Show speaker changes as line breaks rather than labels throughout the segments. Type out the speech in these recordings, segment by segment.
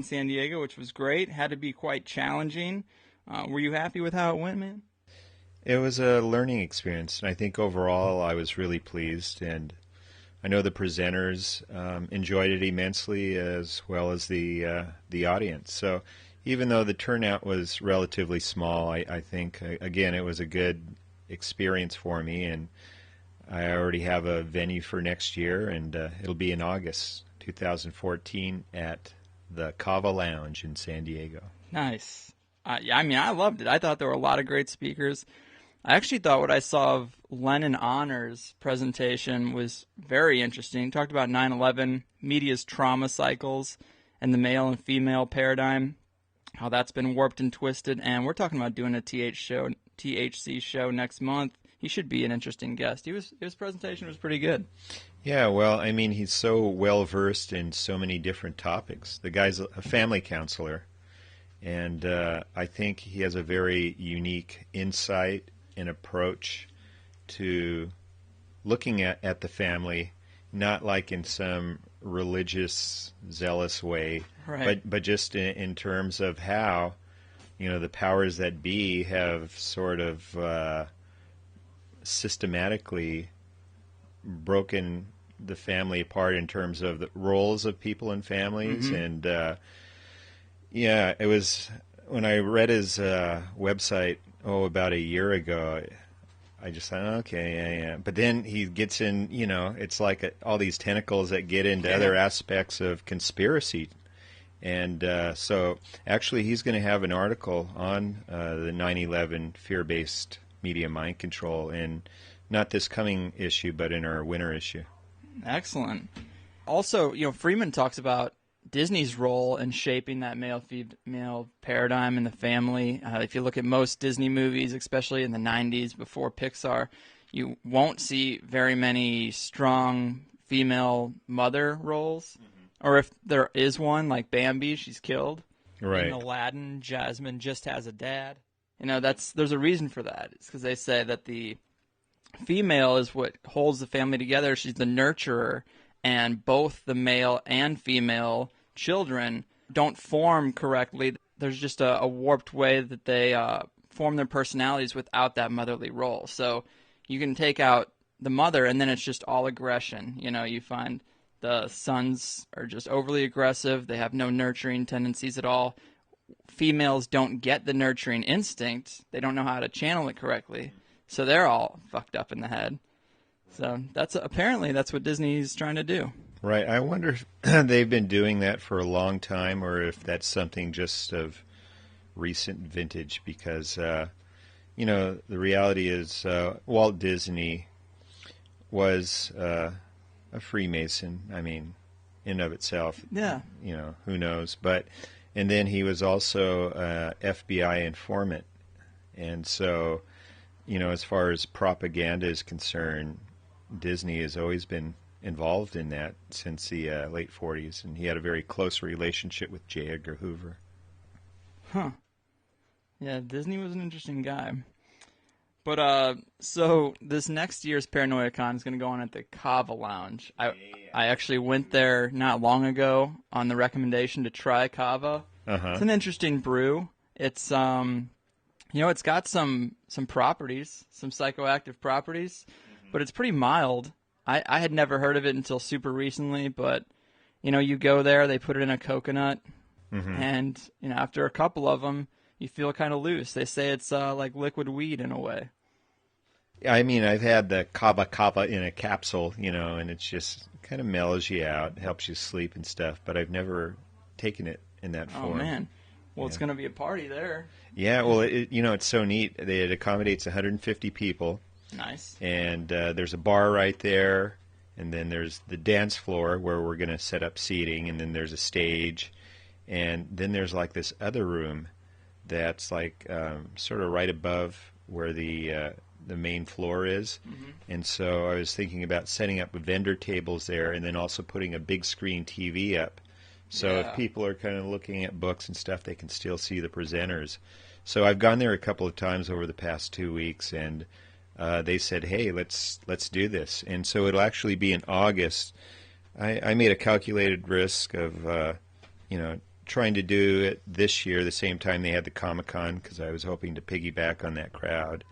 in San Diego, which was great. Had to be quite challenging. Were you happy with how it went, man?
It was a learning experience, and I think overall I was really pleased. And I know the presenters enjoyed it immensely, as well as the audience. So even though the turnout was relatively small, I think again it was a good experience for me, and I already have a venue for next year, and it'll be in August 2014 at the Cava Lounge in San Diego.
Nice. Yeah, I mean, I loved it. I thought there were a lot of great speakers. I actually thought what I saw of Lennon Honor's presentation was very interesting. He talked about 9/11, media's trauma cycles, and the male and female paradigm, how that's been warped and twisted. And we're talking about doing a THC show next month. He should be an interesting guest. His presentation was pretty good.
Yeah, well, I mean, he's so well versed in so many different topics. The guy's a family counselor, and I think he has a very unique insight and approach to looking at the family, not like in some religious, zealous way,
Right.
but just in terms of how, the powers that be have sort of systematically broken the family apart in terms of the roles of people in families.
Mm-hmm.
And yeah, it was when I read his website, about a year ago. I just thought, okay, yeah. But then he gets in, it's like all these tentacles that get into other aspects of conspiracy. And so actually he's going to have an article on the 9/11 fear-based media mind control in not this coming issue, but in our winter issue.
Excellent. Also, Freeman talks about Disney's role in shaping that male-female paradigm in the family. If you look at most Disney movies, especially in the 90s before Pixar, you won't see very many strong female mother roles. Mm-hmm. Or if there is one, like Bambi, she's killed.
Right.
In Aladdin, Jasmine just has a dad. There's a reason for that. It's because they say that the female is what holds the family together. She's the nurturer, and both the male and female children don't form correctly. There's just a warped way that they form their personalities without that motherly role. So you can take out the mother, and then it's just all aggression. You find the sons are just overly aggressive. They have no nurturing tendencies at all. Females don't get the nurturing instinct. They don't know how to channel it correctly. So they're all fucked up in the head. So apparently that's what Disney's trying to do.
Right. I wonder if they've been doing that for a long time, or if that's something just of recent vintage. Because the reality is Walt Disney was a Freemason. I mean, in and of itself.
Yeah.
Who knows? And then he was also a FBI informant, and so as far as propaganda is concerned, Disney has always been involved in that since the late 40s, and he had a very close relationship with J. Edgar Hoover.
Huh. Yeah, Disney was an interesting guy. But so this next year's Paranoia Con is going to go on at the Cava Lounge. I actually went there not long ago on the recommendation to try Cava.
Uh-huh.
It's an interesting brew. It's it's got some properties, some psychoactive properties, but it's pretty mild. I had never heard of it until super recently, but you go there, they put it in a coconut, and after a couple of them, you feel kind of loose. They say it's like liquid weed in a way.
I mean, I've had the Kava Kava in a capsule, and it's just kind of mellows you out, helps you sleep and stuff, but I've never taken it in that form.
Oh, man. Well, it's going to be a party there.
Yeah, well, it's so neat. It accommodates 150 people.
Nice.
And there's a bar right there, and then there's the dance floor where we're going to set up seating, and then there's a stage, and then there's like this other room that's like sort of right above where the main floor is. Mm-hmm. And so I was thinking about setting up vendor tables there, and then also putting a big screen TV up. So if people are kind of looking at books and stuff, they can still see the presenters. So I've gone there a couple of times over the past 2 weeks, and they said, hey, let's do this. And so it'll actually be in August. I made a calculated risk of, trying to do it this year, the same time they had the Comic-Con, because I was hoping to piggyback on that crowd.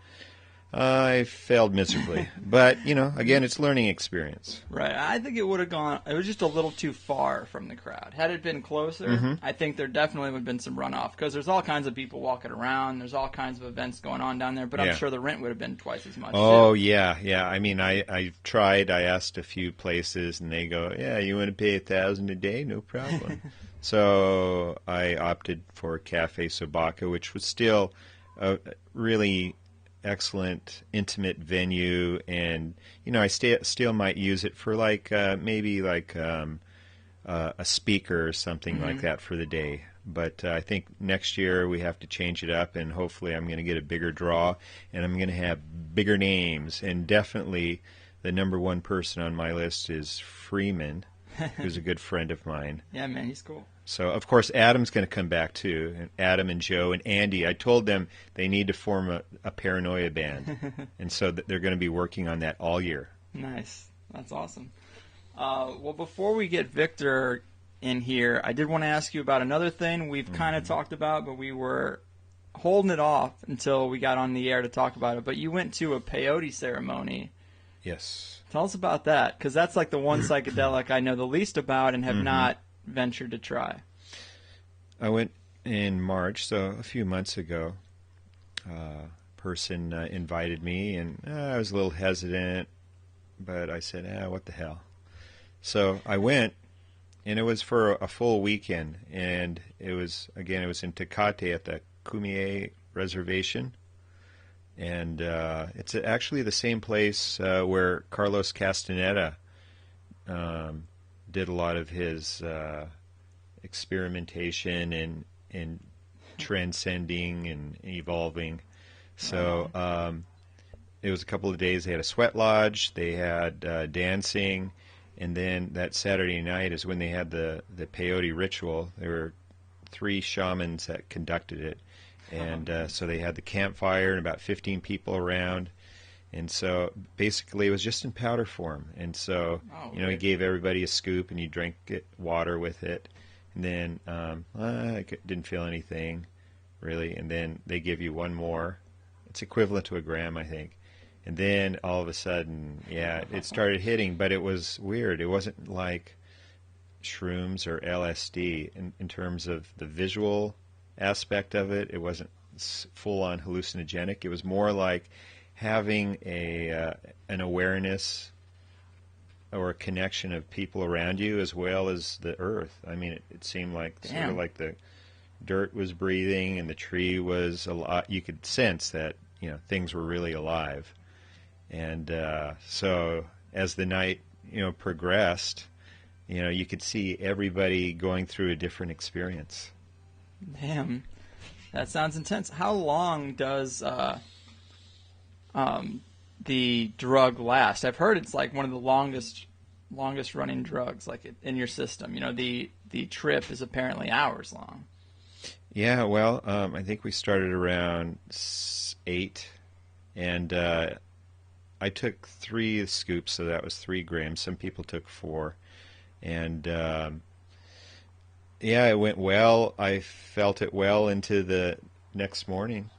I failed miserably. But, again, it's learning experience.
Right. I think it would have gone, it was just a little too far from the crowd. Had it been closer, I think there definitely would have been some runoff, because there's all kinds of people walking around. There's all kinds of events going on down there, but I'm sure the rent would have been twice as much.
Oh,
too.
yeah. I mean, I tried. I asked a few places, and they go, yeah, you want to pay $1,000 a day? No problem. So I opted for Cafe Sobaka, which was still a really excellent, intimate venue, and I still might use it for maybe a speaker or something like that for the day. But I think next year we have to change it up, and hopefully I'm going to get a bigger draw, and I'm going to have bigger names. And definitely the number one person on my list is Freeman, who's a good friend of mine.
Yeah, man, he's cool.
So, of course, Adam's going to come back, too. And Adam and Joe and Andy. I told them they need to form a paranoia band. And so they're going to be working on that all year.
Nice. That's awesome. Well, before we get Victor in here, I did want to ask you about another thing we've kind of talked about, but we were holding it off until we got on the air to talk about it. But you went to a peyote ceremony.
Yes.
Tell us about that, because that's like the one psychedelic I know the least about and have not ventured to try.
I went in March, so a few months ago. A person invited me, and I was a little hesitant, but I said, what the hell. So I went, and it was for a full weekend, and it was in Tecate at the Cumier Reservation. And it's actually the same place where Carlos Castaneda did a lot of his experimentation and transcending and evolving. So it was a couple of days. They had a sweat lodge. They had dancing. And then that Saturday night is when they had the peyote ritual. There were 3 shamans that conducted it. And so they had the campfire and about 15 people around. And so basically it was just in powder form. And so, he gave everybody a scoop, and you drank water with it. And then I didn't feel anything, really. And then they give you one more. It's equivalent to a gram, I think. And then all of a sudden, it started hitting. But it was weird. It wasn't like shrooms or LSD in terms of the visual aspect of it. It wasn't full-on hallucinogenic. It was more like having an awareness or a connection of people around you as well as the earth. I mean, it seemed like sort of like the dirt was breathing and the tree was alive. You could sense that things were really alive. And so as the night progressed, you could see everybody going through a different experience.
Damn, that sounds intense. How long does the drug last? I've heard it's like one of the longest running drugs, like in your system. The trip is apparently hours long.
Yeah, well, I think we started around 8, and I took 3 scoops, so that was 3 grams. Some people took 4, and it went well. I felt it well into the next morning.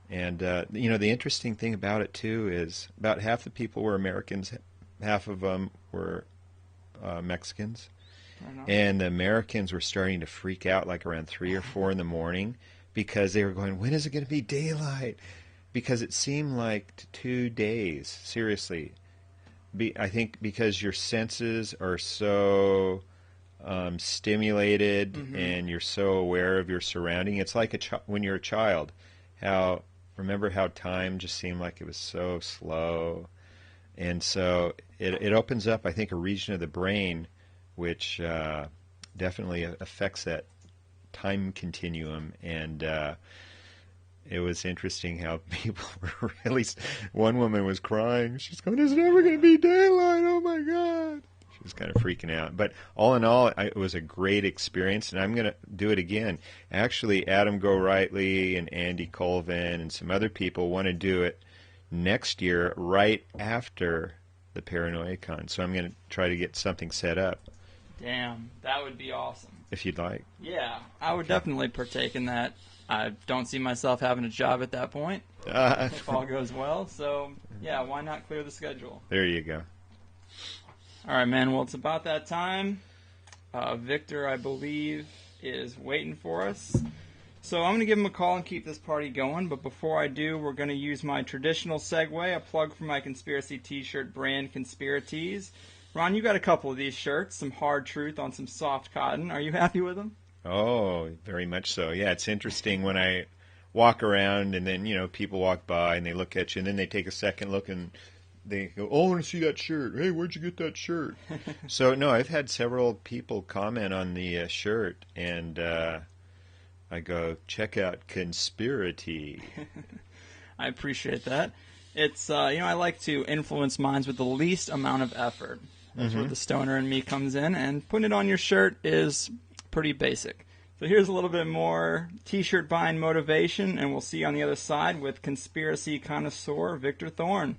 And, the interesting thing about it, too, is about half the people were Americans, half of them were Mexicans. And the Americans were starting to freak out like around 3 or 4 in the morning because they were going, when is it going to be daylight? Because it seemed like 2 days, seriously. I think because your senses are so stimulated and you're so aware of your surrounding. It's like when you're a child, remember how time just seemed like it was so slow. And so it opens up, I think, a region of the brain which definitely affects that time continuum. And it was interesting how people were really... One woman was crying. She's going, "It's never going to be daylight. Oh, my God." She was kind of freaking out. But all in all, it was a great experience, and I'm going to do it again. Actually, Adam Gorightly and Andy Colvin and some other people want to do it next year right after the Paranoia Con. So I'm going to try to get something set up.
Damn, that would be awesome.
If you'd like.
Yeah, I would definitely partake in that. I don't see myself having a job at that point if all goes well. So, yeah, why not clear the schedule?
There you go.
All right, man. Well, it's about that time. Victor, I believe, is waiting for us. So I'm going to give him a call and keep this party going. But before I do, we're going to use my traditional segue, a plug for my conspiracy t-shirt brand, Conspiratees. Ron, you got a couple of these shirts, some hard truth on some soft cotton. Are you happy with them?
Oh, very much so. Yeah, it's interesting when I walk around and then, people walk by and they look at you and then they take a second look and they go, oh, I want to see that shirt. Hey, where'd you get that shirt? So, no, I've had several people comment on the shirt and I go, check out Conspiracy.
I appreciate that. It's, I like to influence minds with the least amount of effort. That's where the stoner in me comes in, and putting it on your shirt is pretty basic. So here's a little bit more t-shirt buying motivation, and we'll see you on the other side with conspiracy connoisseur Victor Thorn.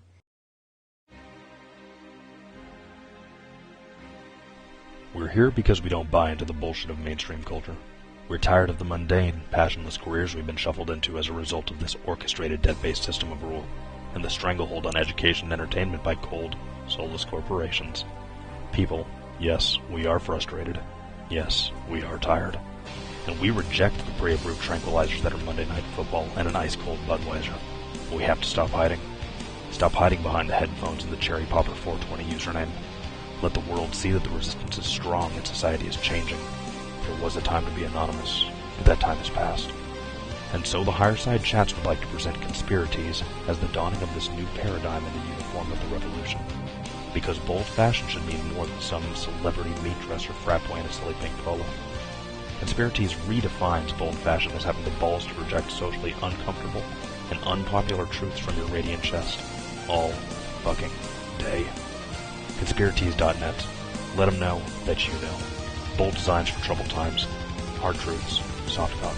We're here because we don't buy into the bullshit of mainstream culture. We're tired of the mundane, passionless careers we've been shuffled into as a result of this orchestrated debt-based system of rule, and the stranglehold on education and entertainment by cold, soulless corporations. People, yes, we are frustrated. Yes, we are tired. And we reject the brave root tranquilizers that are Monday Night Football and an ice-cold Budweiser. We have to stop hiding. Stop hiding behind the headphones and the Cherry Popper 420 username. Let the world see that the resistance is strong and society is changing. There was a time to be anonymous, but that time has passed. And so the Higherside Chats would like to present Conspiratees as the dawning of this new paradigm in the uniform of the revolution. Because bold fashion should mean more than some celebrity meat dresser frat boy in a silly pink polo. Conspiratees redefines bold fashion as having the balls to reject socially uncomfortable and unpopular truths from your radiant chest. All fucking day. Conspiratees.net. Let them know that you know. Bold designs for troubled times. Hard truths. Soft cotton.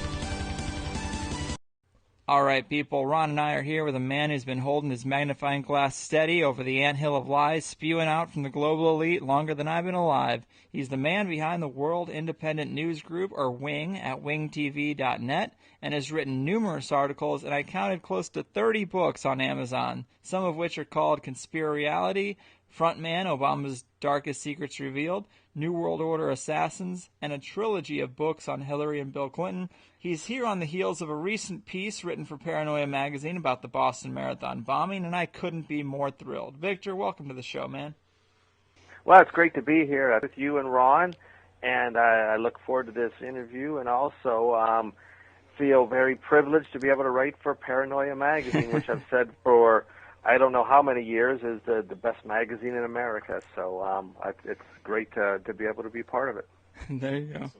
All right, people, Ron and I are here with a man who's been holding his magnifying glass steady over the anthill of lies spewing out from the global elite longer than I've been alive. He's the man behind the World Independent News Group, or WING, at wingtv.net, and has written numerous articles, and I counted close to 30 books on Amazon, some of which are called Conspirareality, Frontman, Obama's Darkest Secrets Revealed, New World Order Assassins, and a trilogy of books on Hillary and Bill Clinton. He's here on the heels of a recent piece written for Paranoia magazine about the Boston Marathon bombing, and I couldn't be more thrilled. Victor, welcome to the show, man.
Well, it's great to be here with you and Ron, and I look forward to this interview, and also feel very privileged to be able to write for Paranoia magazine, which I've said for I don't know how many years is the best magazine in America. So it's great to be able to be part of it.
There you go.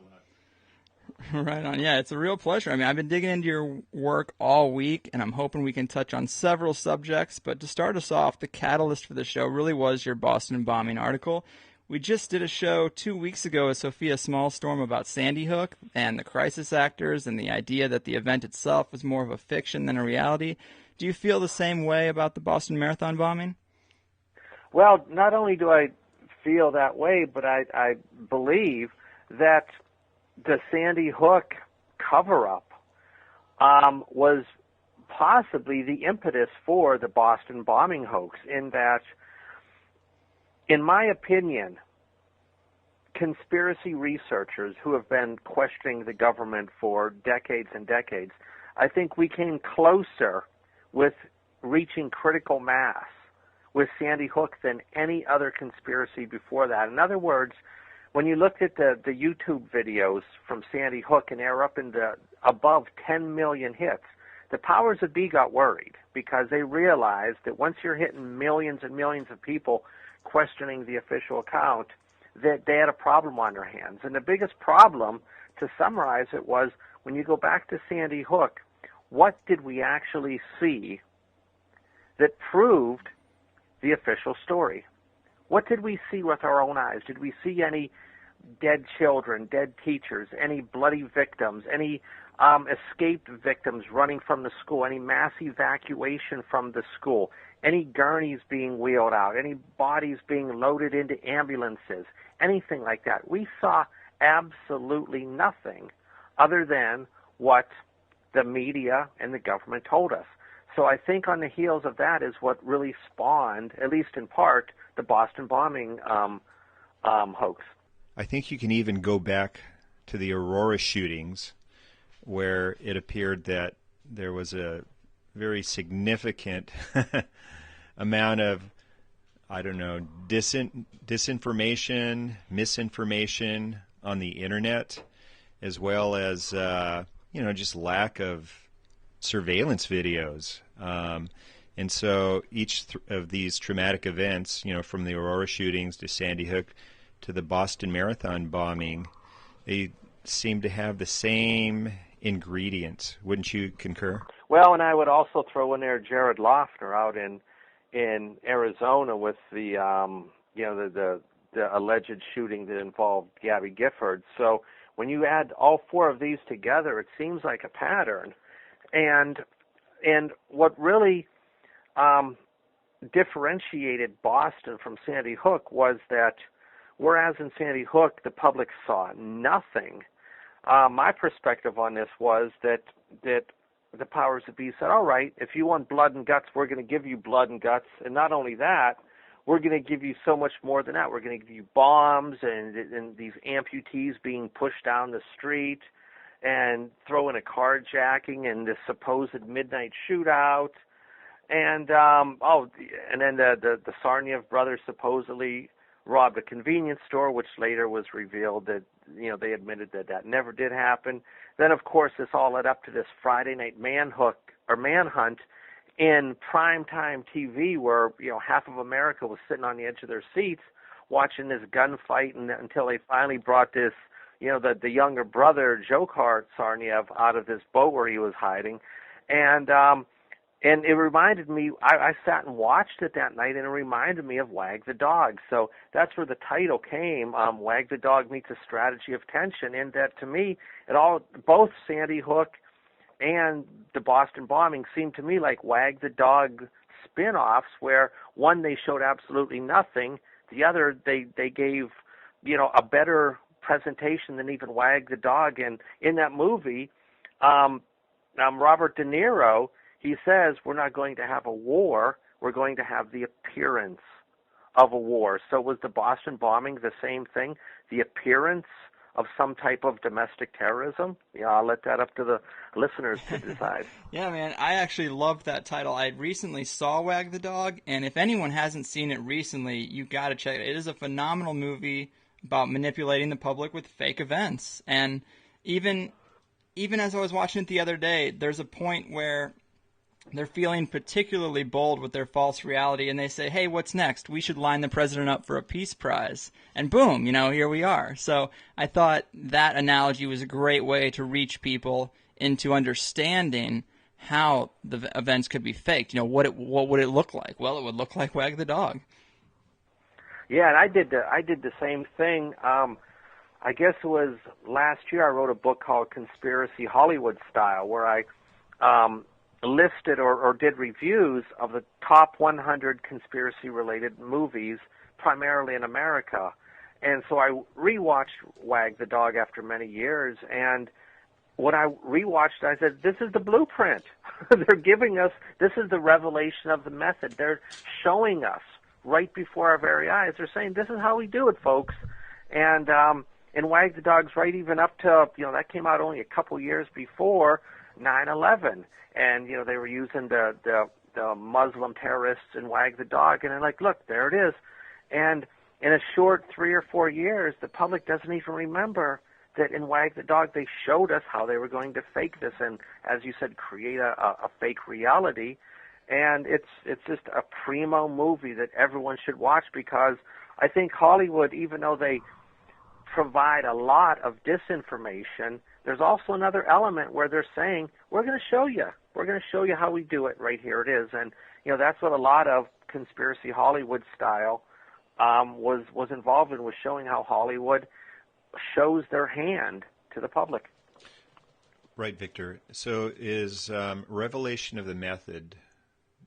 Right on. Yeah, it's a real pleasure. I mean, I've been digging into your work all week, and I'm hoping we can touch on several subjects. But to start us off, the catalyst for the show really was your Boston bombing article. We just did a show 2 weeks ago with Sophia Smallstorm about Sandy Hook and the crisis actors and the idea that the event itself was more of a fiction than a reality. Do you feel the same way about the Boston Marathon bombing?
Well, not only do I feel that way, but I believe that the Sandy Hook cover-up was possibly the impetus for the Boston bombing hoax, in that, in my opinion, conspiracy researchers who have been questioning the government for decades and decades, I think we came closer with reaching critical mass with Sandy Hook than any other conspiracy before that. In other words, when you looked at the YouTube videos from Sandy Hook, and they're up in the above 10 million hits, the powers that be got worried, because they realized that once you're hitting millions and millions of people questioning the official account, that they had a problem on their hands. And the biggest problem, to summarize it, was when you go back to Sandy Hook, what did we actually see that proved the official story? What did we see with our own eyes? Did we see any dead children, dead teachers, any bloody victims, any escaped victims running from the school, any mass evacuation from the school, any gurneys being wheeled out, any bodies being loaded into ambulances, anything like that. We saw absolutely nothing other than what the media and the government told us. So I think on the heels of that is what really spawned, at least in part, the Boston bombing hoax.
I think you can even go back to the Aurora shootings, where it appeared that there was a very significant amount of, I don't know, disinformation, misinformation on the internet, as well as just lack of surveillance videos. And so each of these traumatic events, from the Aurora shootings to Sandy Hook to the Boston Marathon bombing, they seem to have the same ingredients. Wouldn't you concur?
Well, and I would also throw in there Jared Loughner out in Arizona with the alleged shooting that involved Gabby Gifford. So when you add all four of these together, it seems like a pattern. And what really differentiated Boston from Sandy Hook was that whereas in Sandy Hook the public saw nothing, my perspective on this was that the powers that be said, all right, if you want blood and guts, we're going to give you blood and guts. And not only that, we're going to give you so much more than that. We're going to give you bombs and these amputees being pushed down the street and throw in a carjacking and the supposed midnight shootout. And then the Tsarnaev brothers supposedly robbed a convenience store, which later was revealed that they admitted that never did happen. Then, of course, this all led up to this Friday night manhunt in primetime TV, where half of America was sitting on the edge of their seats watching this gunfight, until they finally brought this, the younger brother Dzhokhar Tsarnaev out of this boat where he was hiding, and it reminded me. I sat and watched it that night, and it reminded me of Wag the Dog. So that's where the title came. Wag the Dog meets a strategy of tension. And that, to me, both Sandy Hook and the Boston bombing seemed to me like Wag the Dog spin-offs, where one they showed absolutely nothing, the other they gave a better presentation than even Wag the Dog. And in that movie, Robert De Niro, he says, we're not going to have a war, we're going to have the appearance of a war. So was the Boston bombing the same thing, the appearance of some type of domestic terrorism? I'll let that up to the listeners to decide.
Yeah, man, I actually loved that title. I recently saw Wag the Dog, and if anyone hasn't seen it recently, you got to check it. It is a phenomenal movie about manipulating the public with fake events. And even as I was watching it the other day, there's a point where they're feeling particularly bold with their false reality, and they say, hey, what's next? We should line the president up for a peace prize. And boom, here we are. So I thought that analogy was a great way to reach people into understanding how the events could be faked. What would it look like? Well, it would look like Wag the Dog.
Yeah, and I did the same thing. I guess it was last year I wrote a book called Conspiracy Hollywood Style, where I listed or did reviews of the top 100 conspiracy-related movies, primarily in America. And so I rewatched Wag the Dog after many years, and when I rewatched it, I said, this is the blueprint. They're giving us, this is the revelation of the method. They're showing us right before our very eyes. They're saying, this is how we do it, folks. And Wag the Dog's right even up to, that came out only a couple years before 9/11. And, they were using the Muslim terrorists in Wag the Dog. And they're like, look, there it is. And in a short 3 or 4 years, the public doesn't even remember that in Wag the Dog they showed us how they were going to fake this and, as you said, create a fake reality. And it's just a primo movie that everyone should watch, because I think Hollywood, even though they provide a lot of disinformation, there's also another element where they're saying, we're going to show you. We're going to show you how we do it. Right here it is. And, that's what a lot of Conspiracy Hollywood style was involved in, was showing how Hollywood shows their hand to the public.
Right, Victor. So is revelation of the method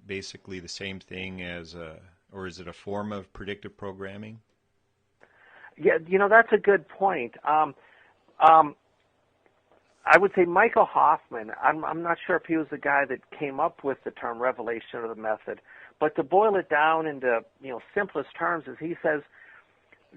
basically the same thing as or is it a form of predictive programming?
Yeah, that's a good point. I would say Michael Hoffman, I'm not sure if he was the guy that came up with the term revelation of the method, but to boil it down into, simplest terms is he says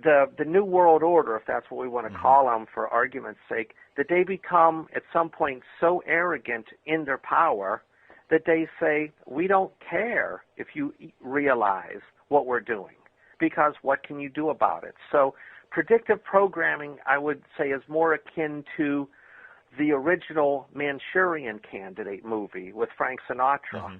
the New World Order, if that's what we want to call them for argument's sake, that they become at some point so arrogant in their power that they say, we don't care if you realize what we're doing, because what can you do about it? So predictive programming, I would say, is more akin to the original Manchurian Candidate movie with Frank Sinatra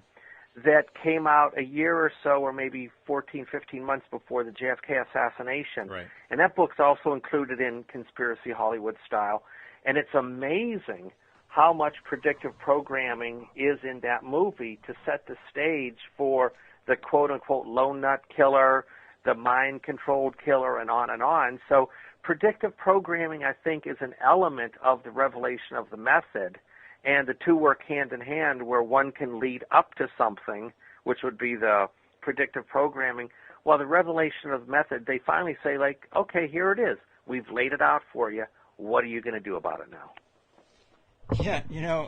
that came out a year or so, or maybe 14, 15 months before the JFK assassination.
Right.
And that book's also included in Conspiracy Hollywood Style. And it's amazing how much predictive programming is in that movie to set the stage for the quote-unquote lone nut killer, the mind-controlled killer, and on and on. So predictive programming, I think, is an element of the revelation of the method, and the two work hand in hand, where one can lead up to something, which would be the predictive programming, while the revelation of the method, they finally say, like, okay, here it is. We've laid it out for you. What are you going to do about it now?
Yeah,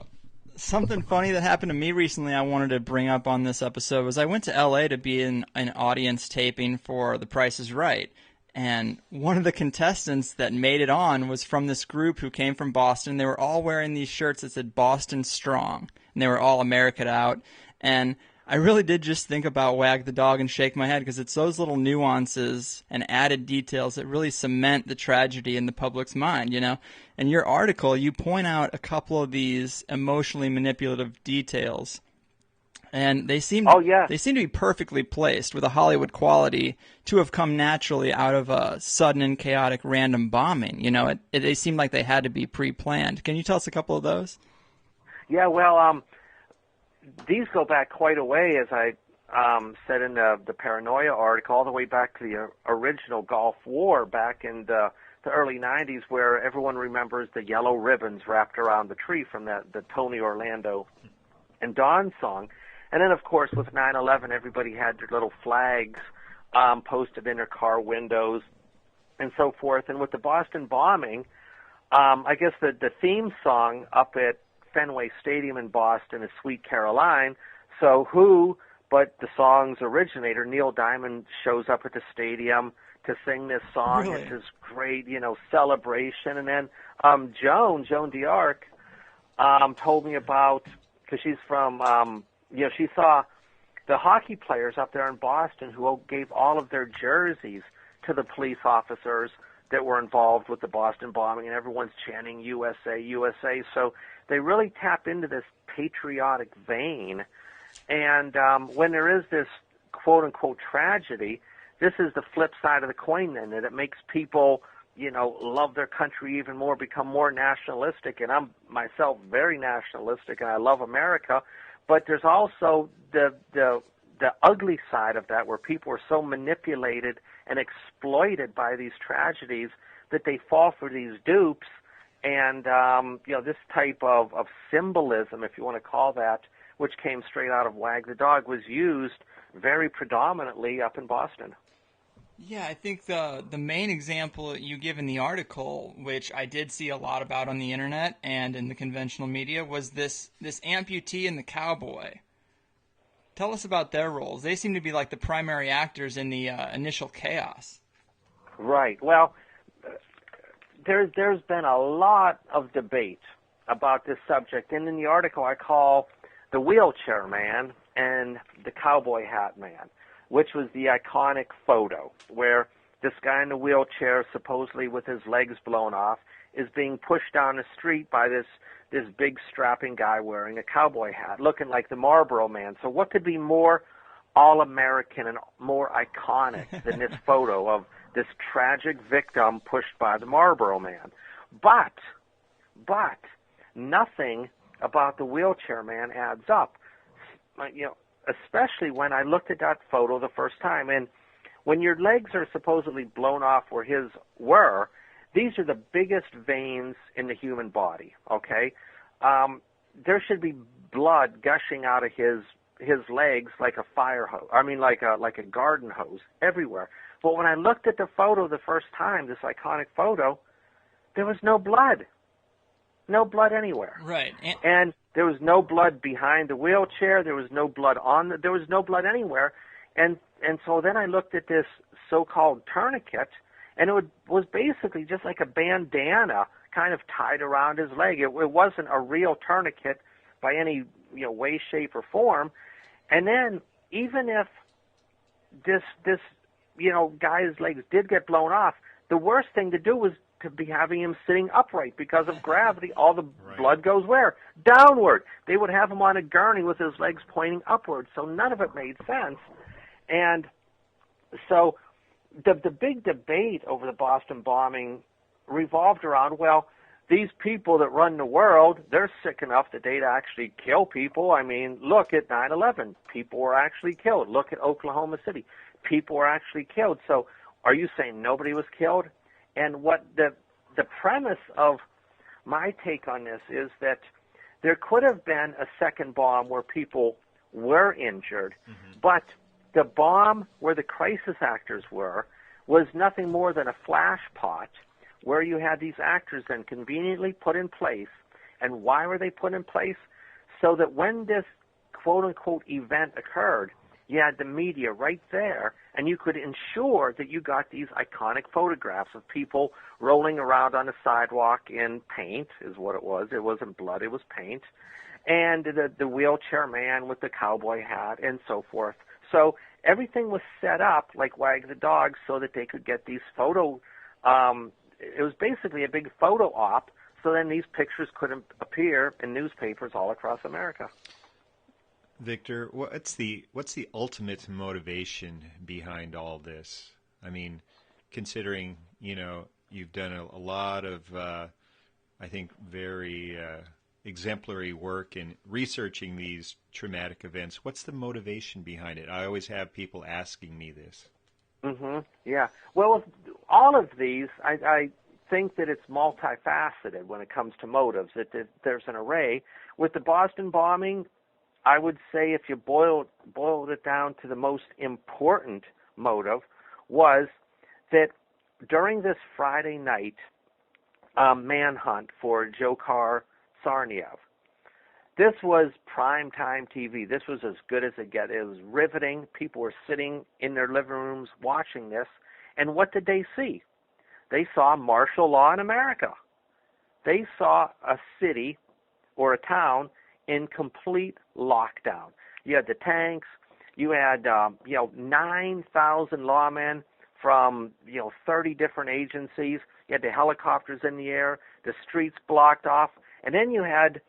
something funny that happened to me recently I wanted to bring up on this episode was I went to L.A. to be in an audience taping for The Price is Right. And one of the contestants that made it on was from this group who came from Boston. They were all wearing these shirts that said Boston Strong, and they were all America'd out. And I really did just think about Wag the Dog and shake my head, because it's those little nuances and added details that really cement the tragedy in the public's mind, In your article, you point out a couple of these emotionally manipulative details. And they seem to be perfectly placed with a Hollywood quality to have come naturally out of a sudden and chaotic random bombing. They seem like they had to be pre-planned. Can you tell us a couple of those?
Yeah, well, these go back quite a way, as I said in the Paranoia article, all the way back to the original Gulf War back in the early 90s, where everyone remembers the yellow ribbons wrapped around the tree from the Tony Orlando and Dawn song. And then, of course, with 9/11, everybody had their little flags posted in their car windows and so forth. And with the Boston bombing, I guess the theme song up at Fenway Stadium in Boston is Sweet Caroline. So who but the song's originator, Neil Diamond, shows up at the stadium to sing this song.
Really?
It's this great, celebration. And then Joan D'Arc told me about, because she's from... she saw the hockey players up there in Boston who gave all of their jerseys to the police officers that were involved with the Boston bombing, and everyone's chanting USA, USA. So they really tap into this patriotic vein. And when there is this quote-unquote tragedy, this is the flip side of the coin then, that it makes people, love their country even more, become more nationalistic. And I'm myself very nationalistic, and I love America. But there's also the ugly side of that, where people are so manipulated and exploited by these tragedies that they fall for these dupes. And, this type of symbolism, if you want to call that, which came straight out of Wag the Dog, was used very predominantly up in Boston.
Yeah, I think the main example that you give in the article, which I did see a lot about on the internet and in the conventional media, was this amputee and the cowboy. Tell us about their roles. They seem to be like the primary actors in the initial chaos.
Right. Well, there's been a lot of debate about this subject, and in the article I call the wheelchair man and the cowboy hat man, which was the iconic photo where this guy in the wheelchair, supposedly with his legs blown off, is being pushed down the street by this big strapping guy wearing a cowboy hat, looking like the Marlboro Man. So what could be more all-American and more iconic than this photo of this tragic victim pushed by the Marlboro Man? But nothing about the wheelchair man adds up. Especially when I looked at that photo the first time. And when your legs are supposedly blown off where his were, these are the biggest veins in the human body, okay? There should be blood gushing out of his legs like a fire hose. I mean, like a garden hose everywhere. But when I looked at the photo the first time, this iconic photo, there was no blood. No blood anywhere.
Right.
And there was no blood behind the wheelchair. There was no blood there was no blood anywhere. And so then I looked at this so-called tourniquet, and it was basically just like a bandana kind of tied around his leg. It wasn't a real tourniquet by any way, shape, or form. And then even if this guy's legs did get blown off, the worst thing to do was to be having him sitting upright because of gravity. All the blood goes where? Downward. They would have him on a gurney with his legs pointing upward. So none of it made sense. And so the big debate over the Boston bombing revolved around, well, these people that run the world, they're sick enough that they'd actually kill people. I mean, look at 9/11. People were actually killed. Look at Oklahoma City. People were actually killed. So are you saying nobody was killed? And what the premise of my take on this is that there could have been a second bomb where people were injured, but the bomb where the crisis actors were was nothing more than a flash pot where you had these actors then conveniently put in place. And why were they put in place? So that when this quote-unquote event occurred, you had the media right there, and you could ensure that you got these iconic photographs of people rolling around on the sidewalk in paint, is what it was. It wasn't blood, it was paint. And the wheelchair man with the cowboy hat and so forth. So everything was set up like Wag the Dog so that they could get these it was basically a big photo op, so then these pictures could appear in newspapers all across America.
Victor, what's the ultimate motivation behind all this? I mean, considering, you've done a lot of, I think, very exemplary work in researching these traumatic events. What's the motivation behind it? I always have people asking me this.
Yeah. Well, with all of these, I think that it's multifaceted when it comes to motives, that there's an array. With the Boston bombing, I would say if you boiled it down to the most important motive was that during this Friday night manhunt for Dzhokhar Tsarnaev, this was primetime TV. This was as good as it gets. It was riveting. People were sitting in their living rooms watching this. And what did they see? They saw martial law in America. They saw a city or a town in complete lockdown. You had the tanks. You had 9,000 lawmen from 30 different agencies. You had the helicopters in the air. The streets blocked off, and then you had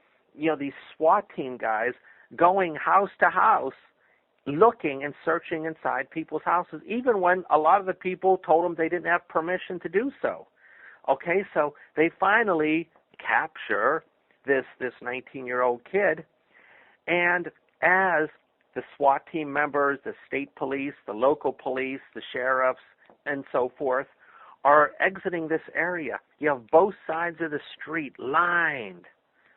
these SWAT team guys going house to house, looking and searching inside people's houses, even when a lot of the people told them they didn't have permission to do so. Okay, so they finally capture this 19-year-old kid, and as the SWAT team members, the state police, the local police, the sheriffs, and so forth are exiting this area, you have both sides of the street lined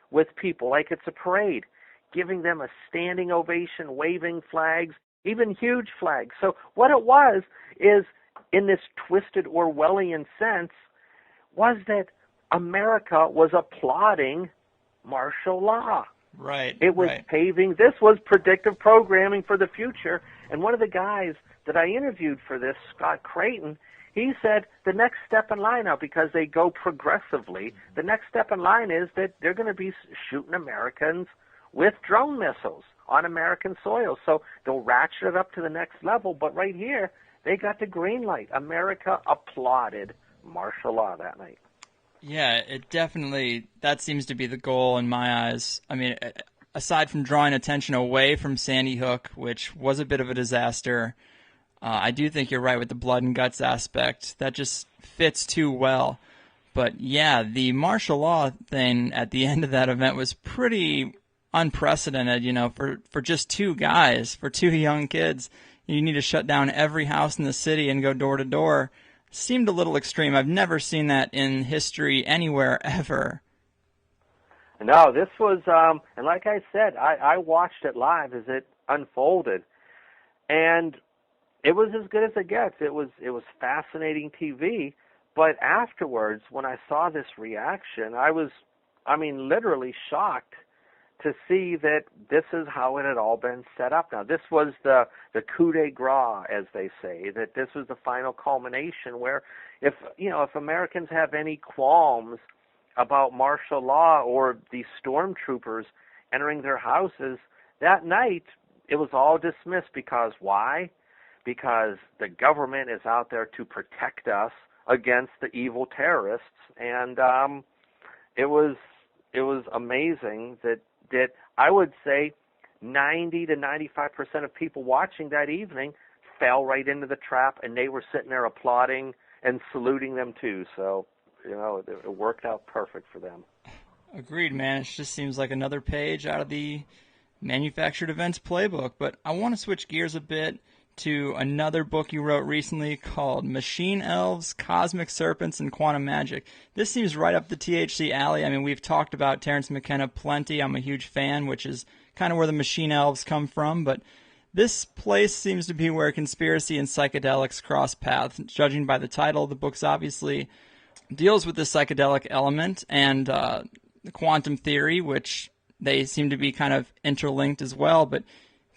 with people like it's a parade, giving them a standing ovation, waving flags, even huge flags. So what it was is, in this twisted Orwellian sense, was that America was applauding martial law.
Right.
It was paving. This was predictive programming for the future. And one of the guys that I interviewed for this, Scott Creighton, he said the next step in line now, because they go progressively, the next step in line is that they're going to be shooting Americans with drone missiles on American soil. So they'll ratchet it up to the next level. But right here, they got the green light. America applauded martial law that night.
Yeah, it definitely, that seems to be the goal in my eyes. I mean, aside from drawing attention away from Sandy Hook, which was a bit of a disaster, I do think you're right with the blood and guts aspect. That just fits too well. But yeah, the martial law thing at the end of that event was pretty unprecedented, for just two guys, for two young kids. You need to shut down every house in the city and go door to door. Seemed a little extreme. I've never seen that in history anywhere ever.
No, this was, and like I said, I watched it live as it unfolded. And it was as good as it gets. It was fascinating TV. But afterwards, when I saw this reaction, I mean, literally shocked to see that this is how it had all been set up. Now, this was the coup de grace, as they say, that this was the final culmination where if Americans have any qualms about martial law or these stormtroopers entering their houses, that night it was all dismissed because why? Because the government is out there to protect us against the evil terrorists, and it was amazing that I would say 90 to 95% of people watching that evening fell right into the trap, and they were sitting there applauding and saluting them too. So, it worked out perfect for them.
Agreed, man. It just seems like another page out of the manufactured events playbook. But I want to switch gears a bit to another book you wrote recently called Machine Elves, Cosmic Serpents, and Quantum Magic. This seems right up the THC alley. I mean, we've talked about Terence McKenna plenty. I'm a huge fan, which is kind of where the Machine Elves come from. But this place seems to be where conspiracy and psychedelics cross paths. Judging by the title, the book's obviously deals with the psychedelic element and the quantum theory, which they seem to be kind of interlinked as well. But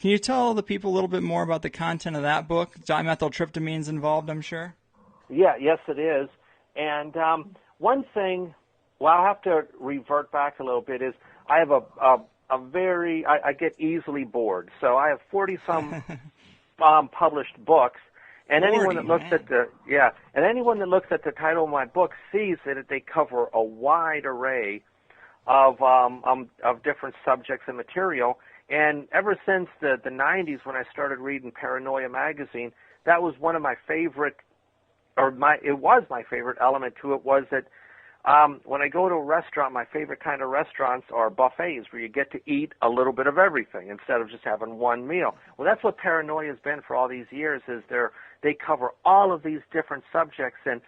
can you tell the people a little bit more about the content of that book? Dimethyltryptamine's involved, I'm sure.
Yeah, yes, it is. And one thing, well, I'll have to revert back a little bit, is I have I get easily bored. So I have 40-some published books, and anyone that looks at the title of my book sees that they cover a wide array of different subjects and material. And ever since the 90s, when I started reading Paranoia magazine, that was one of my favorite, it was my favorite element to it, was that when I go to a restaurant, my favorite kind of restaurants are buffets where you get to eat a little bit of everything instead of just having one meal. Well, that's what Paranoia has been for all these years, is they cover all of these different subjects. And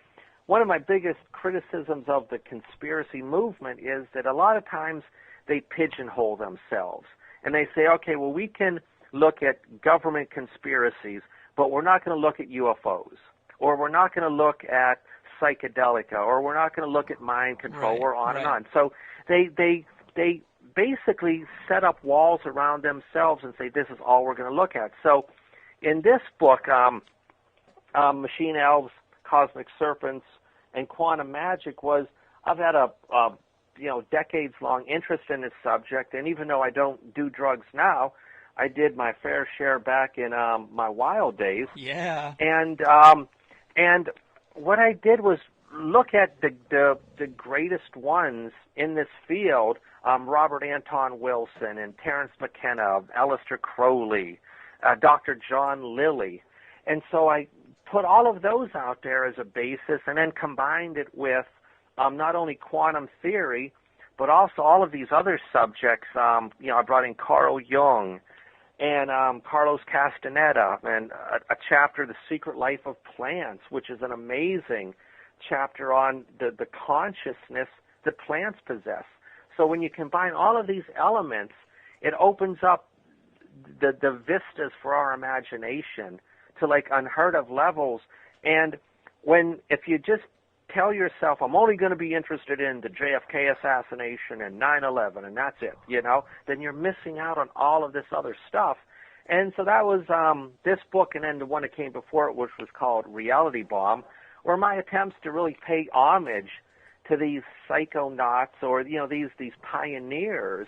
one of my biggest criticisms of the conspiracy movement is that a lot of times they pigeonhole themselves. And they say, okay, well, we can look at government conspiracies, but we're not going to look at UFOs, or we're not going to look at psychedelica, or we're not going to look at mind control, or on and on. So they basically set up walls around themselves and say, this is all we're going to look at. So in this book, Machine Elves, Cosmic Serpents, and Quantum Magic, I've had a decades-long interest in this subject, and even though I don't do drugs now, I did my fair share back in my wild days.
Yeah.
And what I did was look at the greatest ones in this field, Robert Anton Wilson and Terence McKenna, Aleister Crowley, Dr. John Lilly. And so I put all of those out there as a basis and then combined it with not only quantum theory, but also all of these other subjects. I brought in Carl Jung and Carlos Castaneda, and a chapter, The Secret Life of Plants, which is an amazing chapter on the consciousness that plants possess. So when you combine all of these elements, it opens up the vistas for our imagination to like unheard of levels. And if you just tell yourself, I'm only going to be interested in the JFK assassination and 9/11, and that's it, then you're missing out on all of this other stuff. And so that was this book, and then the one that came before it, which was called Reality Bomb, were my attempts to really pay homage to these psychonauts, or these pioneers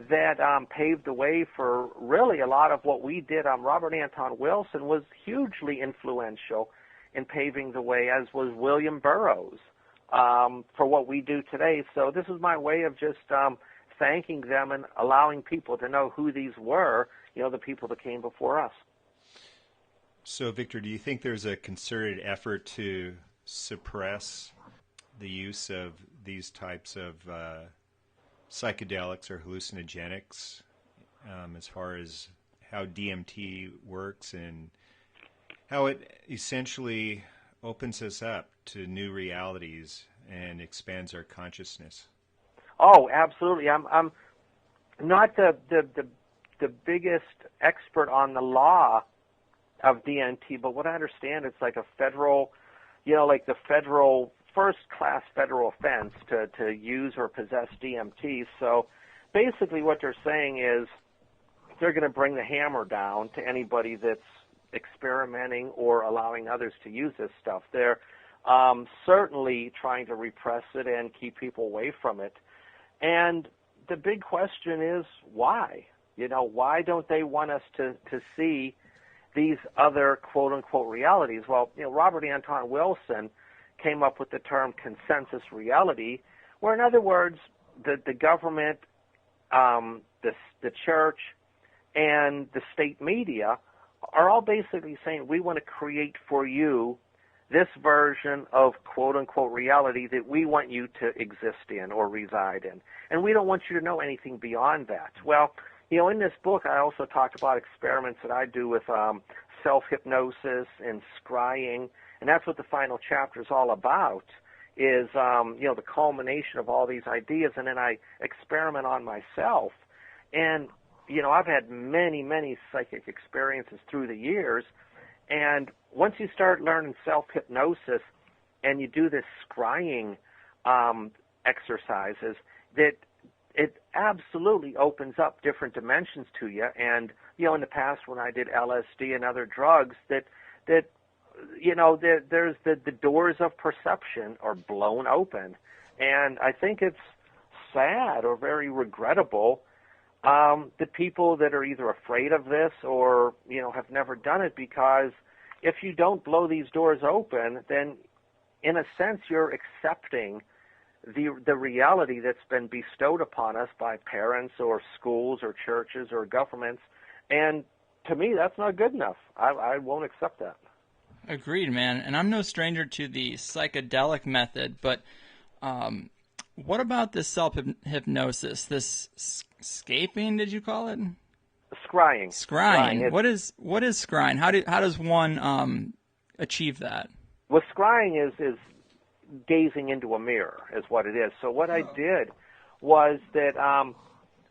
that paved the way for really a lot of what we did. Robert Anton Wilson was hugely influential in paving the way, as was William Burroughs, for what we do today. So this is my way of just thanking them and allowing people to know who these were, the people that came before us.
So, Victor, do you think there's a concerted effort to suppress the use of these types of psychedelics or hallucinogenics, as far as how DMT works and how it essentially opens us up to new realities and expands our consciousness?
Oh, absolutely. I'm not the biggest expert on the law of DMT, but what I understand, it's like a federal, you know, like the federal, first-class federal offense to use or possess DMT. So basically what they're saying is they're going to bring the hammer down to anybody that's experimenting or allowing others to use this stuff. They're certainly trying to repress it and keep people away from it. And the big question is why? You know, why don't they want us to see these other quote-unquote realities? Well, you know, Robert Anton Wilson came up with the term consensus reality, where in other words, the government, the church, and the state media are all basically saying, we want to create for you this version of quote-unquote reality that we want you to exist in or reside in. And we don't want you to know anything beyond that. Well, you know, in this book, I also talked about experiments that I do with self-hypnosis and scrying, and that's what the final chapter is all about, is, you know, the culmination of all these ideas, and then I experiment on myself. And, you know, I've had many, many psychic experiences through the years, and once you start learning self-hypnosis and you do this scrying exercises, that it absolutely opens up different dimensions to you. And, you know, in the past when I did LSD and other drugs, that you know, there's the doors of perception are blown open. And I think it's sad or very regrettable the people that are either afraid of this or, you know, have never done it, because if you don't blow these doors open, then in a sense you're accepting the reality that's been bestowed upon us by parents or schools or churches or governments. And to me, that's not good enough. I won't accept that.
Agreed, man. And I'm no stranger to the psychedelic method, but what about this self-hypnosis, this scaping, did you call it?
Scrying.
Scrying. What is scrying? How does one achieve that?
Well, scrying is gazing into a mirror, is what it is. So what I did was that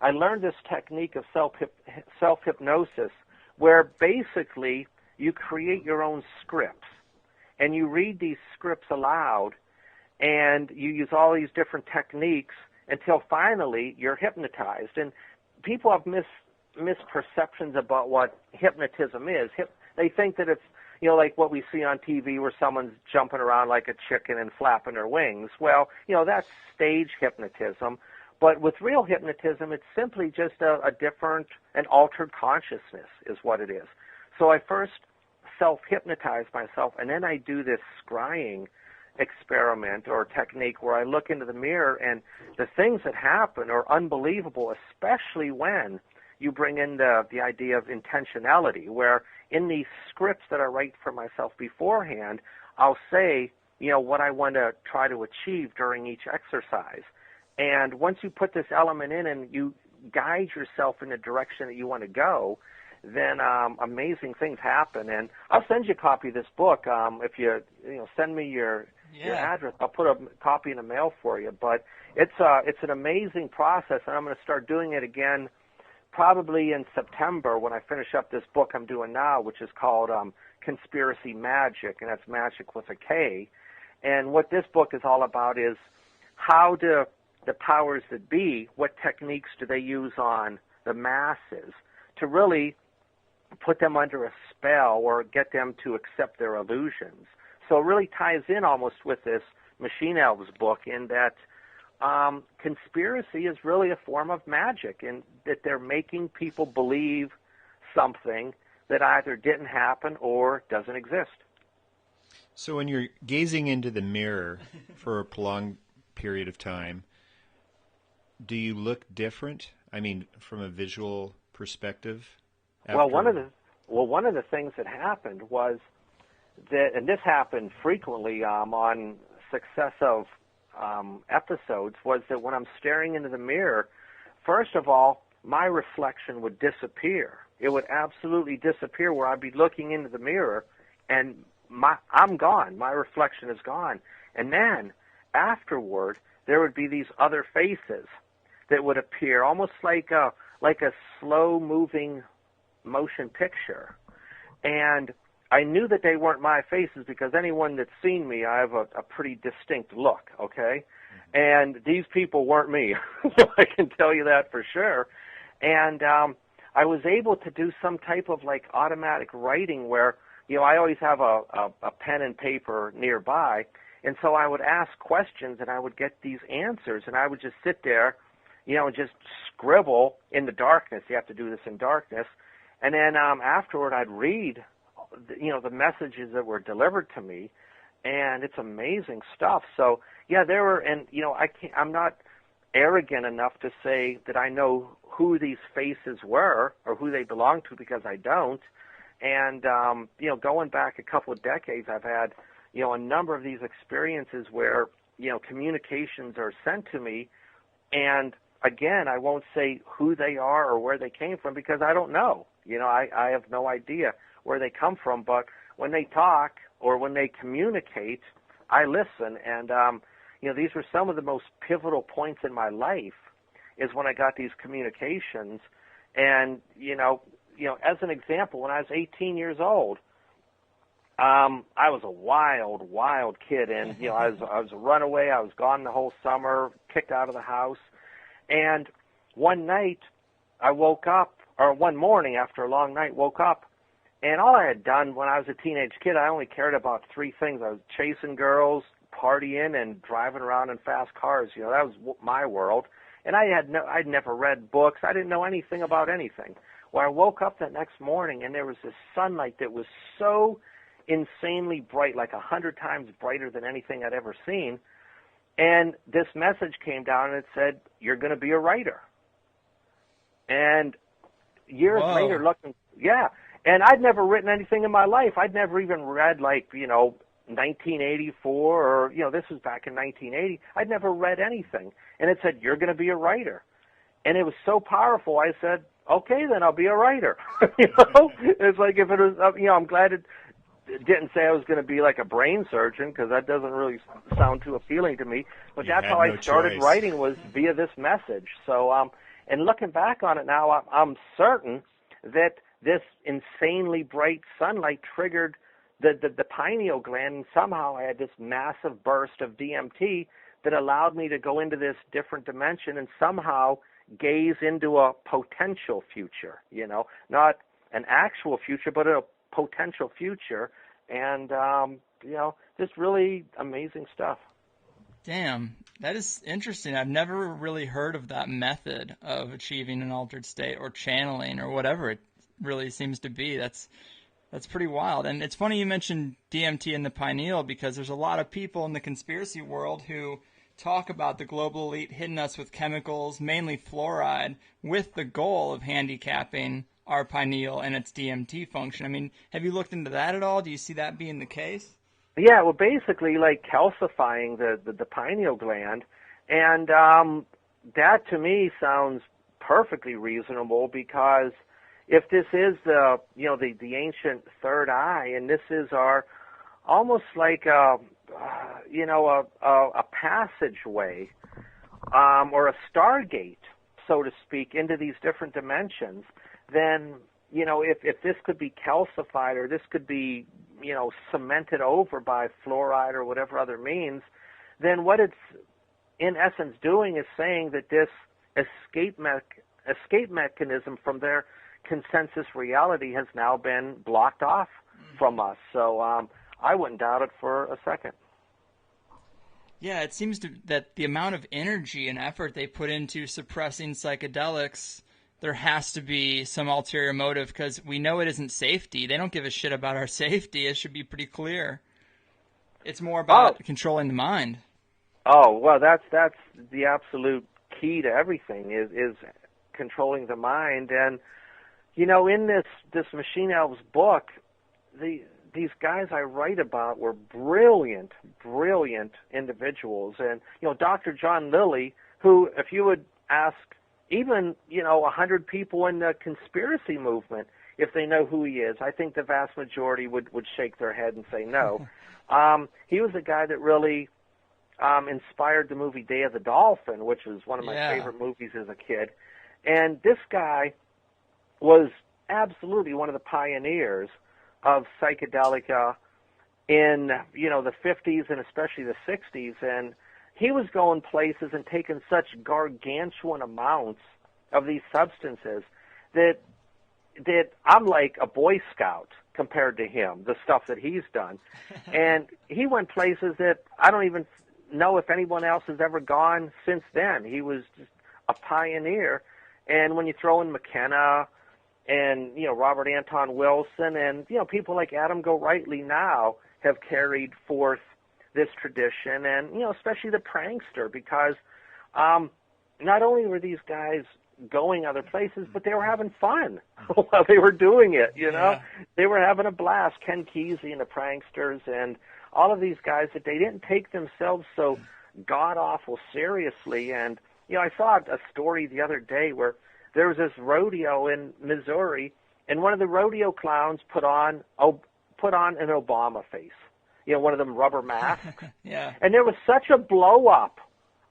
I learned this technique of self-hypnosis, where basically you create your own scripts, and you read these scripts aloud, and you use all these different techniques until finally you're hypnotized. And people have misperceptions about what hypnotism is. They think that it's, you know, like what we see on TV where someone's jumping around like a chicken and flapping their wings. Well, you know, that's stage hypnotism. But with real hypnotism, it's simply just a different, an altered consciousness is what it is. So I first self-hypnotize myself, and then I do this scrying experiment or technique where I look into the mirror, and the things that happen are unbelievable, especially when you bring in the idea of intentionality, where in these scripts that I write for myself beforehand, I'll say, you know, what I want to try to achieve during each exercise. And once you put this element in and you guide yourself in the direction that you want to go, then amazing things happen. And I'll send you a copy of this book. If you send me your address, I'll put a copy in the mail for you. But it's an amazing process, and I'm going to start doing it again probably in September when I finish up this book I'm doing now, which is called Conspiracy Magic, and that's magic with a K. And what this book is all about is how do the powers that be, what techniques do they use on the masses to really put them under a spell or get them to accept their illusions. So it really ties in almost with this Machine Elves book in that conspiracy is really a form of magic, and that they're making people believe something that either didn't happen or doesn't exist.
So when you're gazing into the mirror for a prolonged period of time, do you look different? I mean, from a visual perspective?
Well, one of the things that happened was that, and this happened frequently on successive episodes, was that when I'm staring into the mirror, first of all, my reflection would disappear. It would absolutely disappear, where I'd be looking into the mirror and I'm gone. My reflection is gone. And then afterward, there would be these other faces that would appear, almost like a slow-moving motion picture. And I knew that they weren't my faces because anyone that's seen me, I have a pretty distinct look, okay? And these people weren't me. I can tell you that for sure. And I was able to do some type of like automatic writing where, I always have a pen and paper nearby. And so I would ask questions and I would get these answers, and I would just sit there, and just scribble in the darkness. You have to do this in darkness. And then afterward I'd read, the messages that were delivered to me, and it's amazing stuff. So yeah, there were, and I'm not arrogant enough to say that I know who these faces were or who they belong to, because I don't. And going back a couple of decades, I've had a number of these experiences where communications are sent to me, and again, I won't say who they are or where they came from because I don't know. I have no idea where they come from, but when they talk or when they communicate, I listen. And, these were some of the most pivotal points in my life is when I got these communications. And, as an example, when I was 18 years old, I was a wild, wild kid. And, I was a runaway. I was gone the whole summer, kicked out of the house. And one night I woke up, or one morning after a long night, woke up, and all I had done when I was a teenage kid, I only cared about three things. I was chasing girls, partying, and driving around in fast cars. That was my world. And I'd never read books. I didn't know anything about anything. Well, I woke up that next morning, and there was this sunlight that was so insanely bright, like 100 times brighter than anything I'd ever seen. And this message came down, and it said, "You're going to be a writer." And years later, looking, and I'd never written anything in my life. I'd never even read 1984 or, this was back in 1980. I'd never read anything. And it said, "You're going to be a writer." And it was so powerful, I said, okay, then I'll be a writer. It's like if it was, I'm glad it didn't say I was going to be like a brain surgeon, because that doesn't really sound too appealing to me. But that's how I started writing, was via this message. So, and looking back on it now, I'm certain that this insanely bright sunlight triggered the pineal gland, and somehow I had this massive burst of DMT that allowed me to go into this different dimension and somehow gaze into a potential future, not an actual future, but a potential future. And, just really amazing stuff.
Damn, that is interesting. I've never really heard of that method of achieving an altered state or channeling or whatever it really seems to be. That's pretty wild. And it's funny you mentioned DMT and the pineal, because there's a lot of people in the conspiracy world who talk about the global elite hitting us with chemicals, mainly fluoride, with the goal of handicapping our pineal and its DMT function. I mean, have you looked into that at all? Do you see that being the case?
Yeah, well, basically like calcifying the pineal gland. And that to me sounds perfectly reasonable, because if this is the ancient third eye, and this is our almost like a passageway or a stargate, so to speak, into these different dimensions, then if this could be calcified, or this could be cemented over by fluoride or whatever other means, then what it's in essence doing is saying that this escape mechanism from their consensus reality has now been blocked off from us. So I wouldn't doubt it for a second.
Yeah, it seems that the amount of energy and effort they put into suppressing psychedelics, there has to be some ulterior motive, because we know it isn't safety. They don't give a shit about our safety. It should be pretty clear. It's more about controlling the mind.
Oh, well, that's the absolute key to everything is controlling the mind. And in this Machine Elves book, these guys I write about were brilliant individuals. And, Dr. John Lilly, who, if you would ask even, 100 people in the conspiracy movement, if they know who he is, I think the vast majority would shake their head and say no. He was a guy that really inspired the movie Day of the Dolphin, which was one of my favorite movies as a kid. And this guy was absolutely one of the pioneers of psychedelia in, the 50s and especially the 60s, and he was going places and taking such gargantuan amounts of these substances that I'm like a Boy Scout compared to him, the stuff that he's done. And he went places that I don't even know if anyone else has ever gone since then. He was just a pioneer. And when you throw in McKenna and, Robert Anton Wilson and, people like Adam Go Rightly now have carried forth this tradition, and, especially the prankster, because not only were these guys going other places, but they were having fun while they were doing it,
Yeah.
They were having a blast. Ken Kesey and the pranksters and all of these guys, that they didn't take themselves so god-awful seriously. And, I saw a story the other day where there was this rodeo in Missouri, and one of the rodeo clowns put on an Obama face, one of them rubber masks.
Yeah.
And there was such a blow-up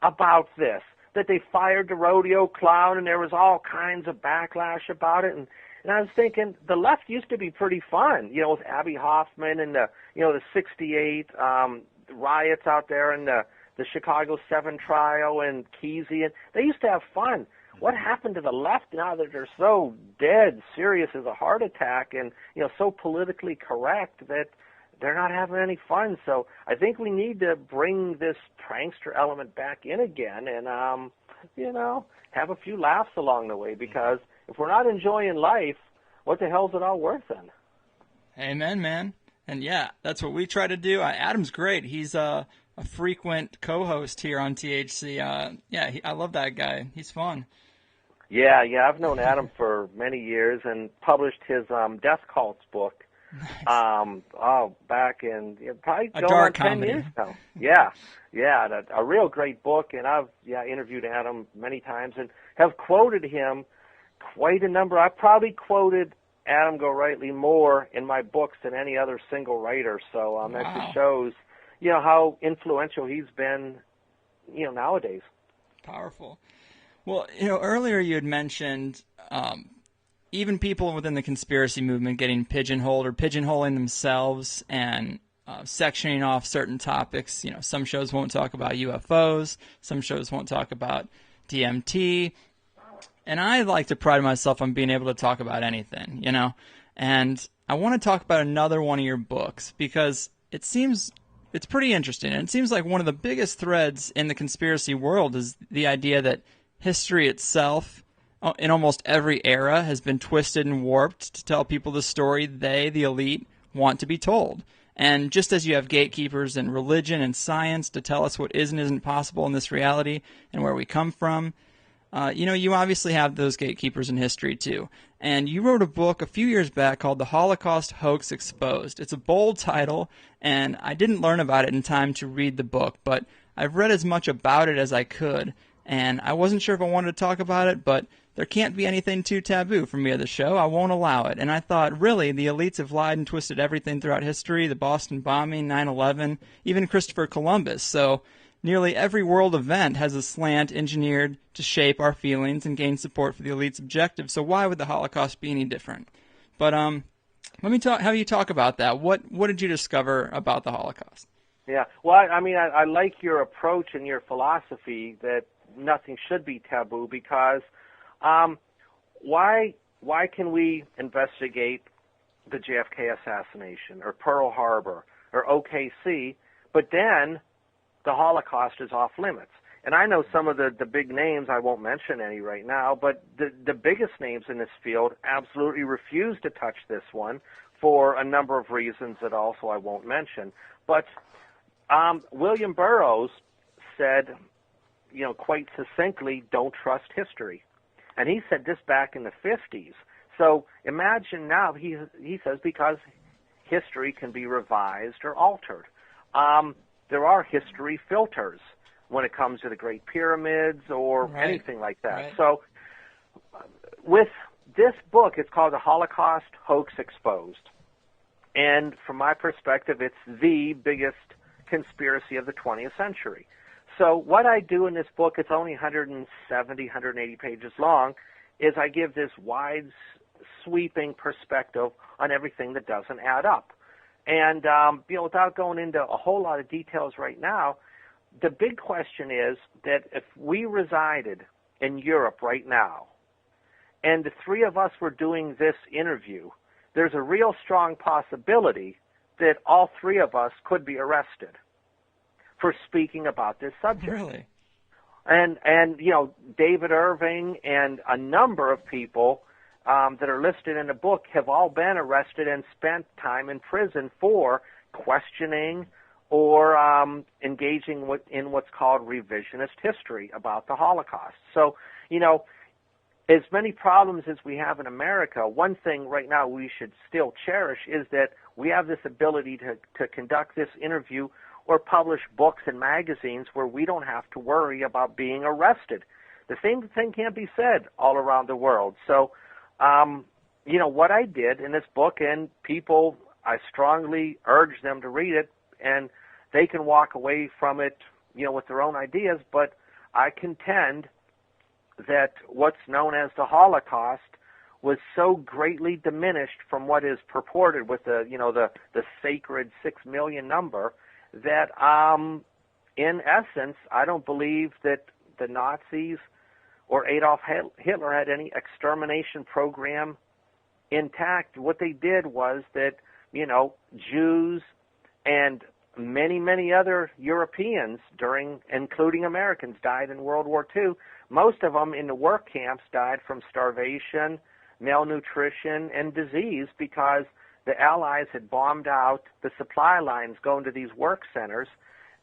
about this that they fired the rodeo clown, and there was all kinds of backlash about it. And I was thinking, the left used to be pretty fun, with Abby Hoffman and the 68 riots out there, and the Chicago 7 trial and Kesey, and they used to have fun. What happened to the left now that they're so dead serious as a heart attack and, so politically correct that they're not having any fun? So I think we need to bring this prankster element back in again and, have a few laughs along the way, because if we're not enjoying life, what the hell's it all worth then?
Amen, man. And yeah, that's what we try to do. Adam's great. He's a frequent co-host here on THC. I love that guy. He's fun.
Yeah, I've known Adam for many years and published his Death Cults book.
Nice.
Back in probably
A
going
dark
on 10
comedy.
years now. Yeah, a real great book, and I've interviewed Adam many times and have quoted him quite a number. I've probably quoted Adam Go Rightly more in my books than any other single writer. So that just shows, how influential he's been, nowadays.
Powerful. Well, earlier you had mentioned even people within the conspiracy movement getting pigeonholed or pigeonholing themselves and sectioning off certain topics. Some shows won't talk about UFOs, some shows won't talk about DMT, and I like to pride myself on being able to talk about anything, and I want to talk about another one of your books because it's pretty interesting, and it seems like one of the biggest threads in the conspiracy world is the idea that history itself, in almost every era, has been twisted and warped to tell people the story they, the elite, want to be told. And just as you have gatekeepers in religion and science to tell us what is and isn't possible in this reality and where we come from, you obviously have those gatekeepers in history too. And you wrote a book a few years back called The Holocaust Hoax Exposed. It's a bold title, and I didn't learn about it in time to read the book, but I've read as much about it as I could, and I wasn't sure if I wanted to talk about it, but there can't be anything too taboo for me at the show. I won't allow it. And I thought, really, the elites have lied and twisted everything throughout history, the Boston bombing, 9/11, even Christopher Columbus. So nearly every world event has a slant engineered to shape our feelings and gain support for the elite's objectives. So why would the Holocaust be any different? But let me have you talk about that. What did you discover about the Holocaust?
Yeah, well, I like your approach and your philosophy that nothing should be taboo, because why can we investigate the JFK assassination or Pearl Harbor or OKC, but then the Holocaust is off limits? And I know some of the big names, I won't mention any right now, but the biggest names in this field absolutely refuse to touch this one for a number of reasons that also I won't mention. But William Burroughs said, quite succinctly, don't trust history. And he said this back in the 50s. So imagine now, he says, because history can be revised or altered. There are history filters when it comes to the Great Pyramids or anything like that.
Right.
So with this book, it's called The Holocaust Hoax Exposed. And from my perspective, it's the biggest conspiracy of the 20th century. So what I do in this book, it's only 170, 180 pages long, is I give this wide sweeping perspective on everything that doesn't add up. And, without going into a whole lot of details right now, the big question is that if we resided in Europe right now, and the three of us were doing this interview, there's a real strong possibility that all three of us could be arrested for speaking about this subject.
Really?
And David Irving and a number of people that are listed in the book have all been arrested and spent time in prison for questioning or engaging in what's called revisionist history about the Holocaust. So, as many problems as we have in America, one thing right now we should still cherish is that we have this ability to conduct this interview or publish books and magazines where we don't have to worry about being arrested. The same thing can't be said all around the world. So, what I did in this book, and people, I strongly urge them to read it, and they can walk away from it, with their own ideas, but I contend that what's known as the Holocaust was so greatly diminished from what is purported with the sacred 6 million number that, in essence, I don't believe that the Nazis or Adolf Hitler had any extermination program intact. What they did was that, Jews and many, many other Europeans including Americans, died in World War II. Most of them in the work camps died from starvation, malnutrition, and disease because the Allies had bombed out the supply lines going to these work centers.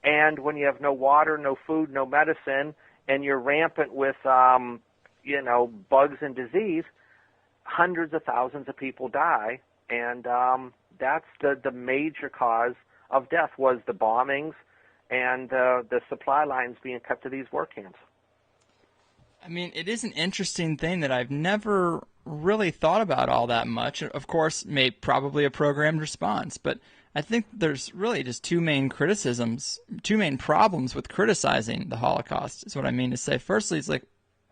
And when you have no water, no food, no medicine, and you're rampant with, bugs and disease, hundreds of thousands of people die. And that's the major cause of death was the bombings and the supply lines being cut to these work camps.
I mean, it is an interesting thing that I've never really thought about all that much. Of course, probably a programmed response, but I think there's really just two main problems with criticizing the Holocaust, is what I mean to say. Firstly, it's like,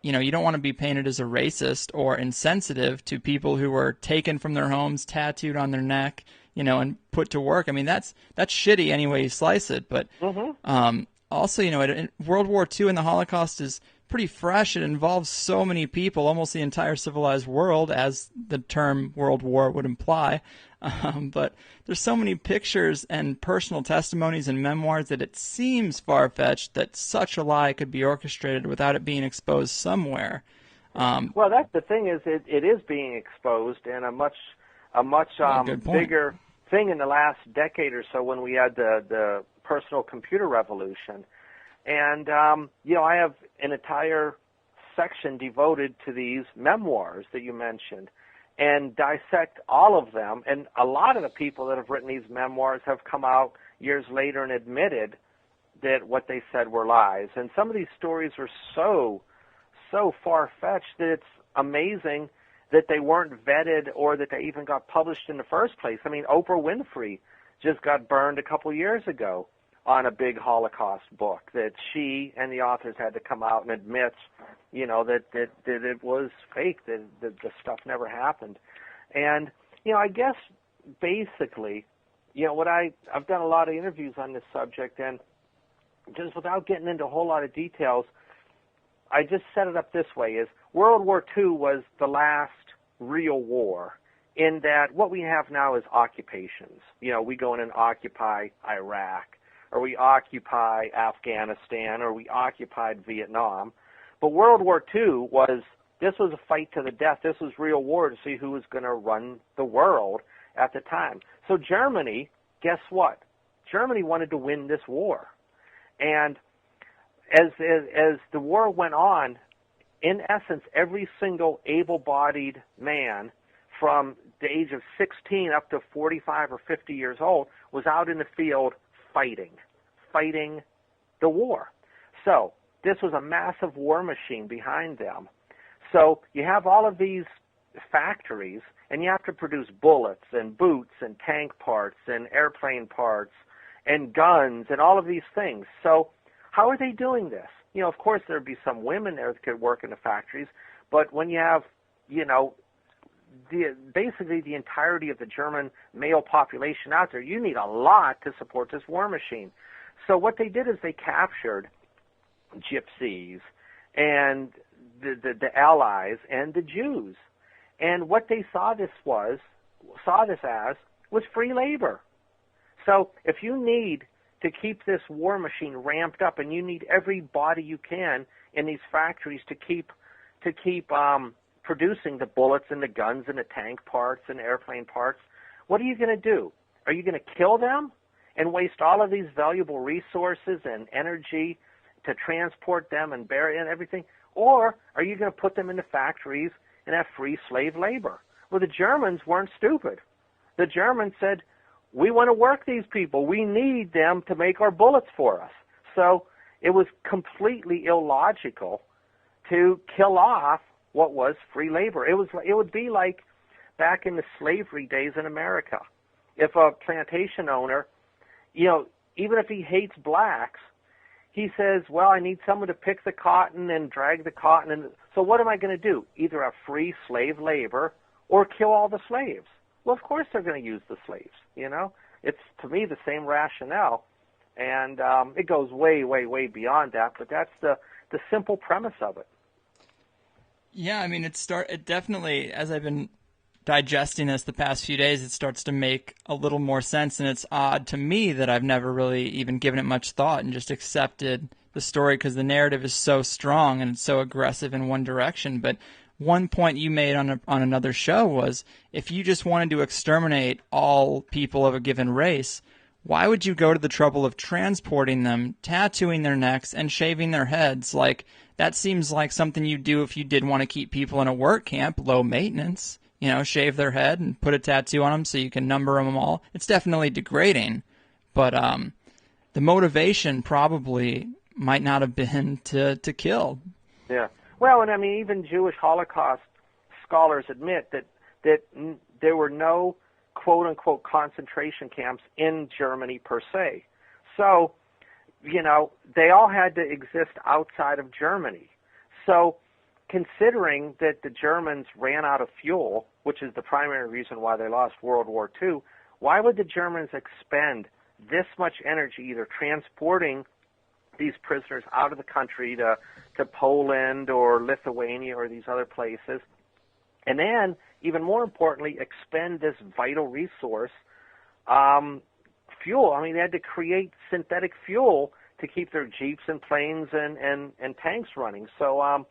you don't want to be painted as a racist or insensitive to people who were taken from their homes, tattooed on their neck, and put to work. I mean, that's shitty any way you slice it. But also, in World War II and the Holocaust is pretty fresh. It involves so many people, almost the entire civilized world, as the term World War would imply. But there's so many pictures and personal testimonies and memoirs that it seems far-fetched that such a lie could be orchestrated without it being exposed somewhere.
Well, that's the thing is it is being exposed, and a much bigger thing in the last decade or so when we had the personal computer revolution. And, I have an entire section devoted to these memoirs that you mentioned and dissect all of them. And a lot of the people that have written these memoirs have come out years later and admitted that what they said were lies. And some of these stories are so far-fetched that it's amazing that they weren't vetted or that they even got published in the first place. I mean, Oprah Winfrey just got burned a couple years ago on a big Holocaust book that she and the authors had to come out and admit, that it was fake, that the stuff never happened. And, I guess basically, I've done a lot of interviews on this subject, and just without getting into a whole lot of details, I just set it up this way, is World War II was the last real war in that what we have now is occupations. We go in and occupy Iraq, or we occupy Afghanistan, or we occupied Vietnam. But World War II was a fight to the death. This was real war to see who was going to run the world at the time. So Germany, guess what? Germany wanted to win this war. And as the war went on, in essence, every single able-bodied man from the age of 16 up to 45 or 50 years old was out in the field fighting the war. So this was a massive war machine behind them. So you have all of these factories, and you have to produce bullets and boots and tank parts and airplane parts and guns and all of these things. So how are they doing this? Of course, there'd be some women there that could work in the factories, but when you have, basically the entirety of the German male population out there. You need a lot to support this war machine. So what they did is they captured gypsies and the Allies and the Jews. And what they saw this as was free labor. So if you need to keep this war machine ramped up, and you need every body you can in these factories to keep producing the bullets and the guns and the tank parts and airplane parts, what are you going to do? Are you going to kill them and waste all of these valuable resources and energy to transport them and bury and everything? Or are you going to put them into factories and have free slave labor? Well, the Germans weren't stupid. The Germans said, we want to work these people. We need them to make our bullets for us. So it was completely illogical to kill off what was free labor. It would be like back in the slavery days in America. If a plantation owner, even if he hates blacks, he says, well, I need someone to pick the cotton and drag the cotton. And so what am I going to do? Either have free slave labor or kill all the slaves. Well, of course they're going to use the slaves, It's, to me, the same rationale. And it goes way, way, way beyond that, but that's the simple premise of it.
Yeah, I mean, it definitely, as I've been digesting this the past few days, it starts to make a little more sense, and it's odd to me that I've never really even given it much thought and just accepted the story because the narrative is so strong and it's so aggressive in one direction. But one point you made on another show was if you just wanted to exterminate all people of a given race, why would you go to the trouble of transporting them, tattooing their necks, and shaving their heads? Like, that seems like something you'd do if you did want to keep people in a work camp, low maintenance. Shave their head and put a tattoo on them so you can number them all. It's definitely degrading, but the motivation probably might not have been to kill.
Yeah. Well, and I mean, even Jewish Holocaust scholars admit that there were no quote-unquote concentration camps in Germany per se. So, they all had to exist outside of Germany. So, considering that the Germans ran out of fuel, which is the primary reason why they lost World War II, why would the Germans expend this much energy either transporting these prisoners out of the country to Poland or Lithuania or these other places, and then, even more importantly, expend this vital resource, fuel? I mean, they had to create synthetic fuel to keep their jeeps and planes and tanks running. So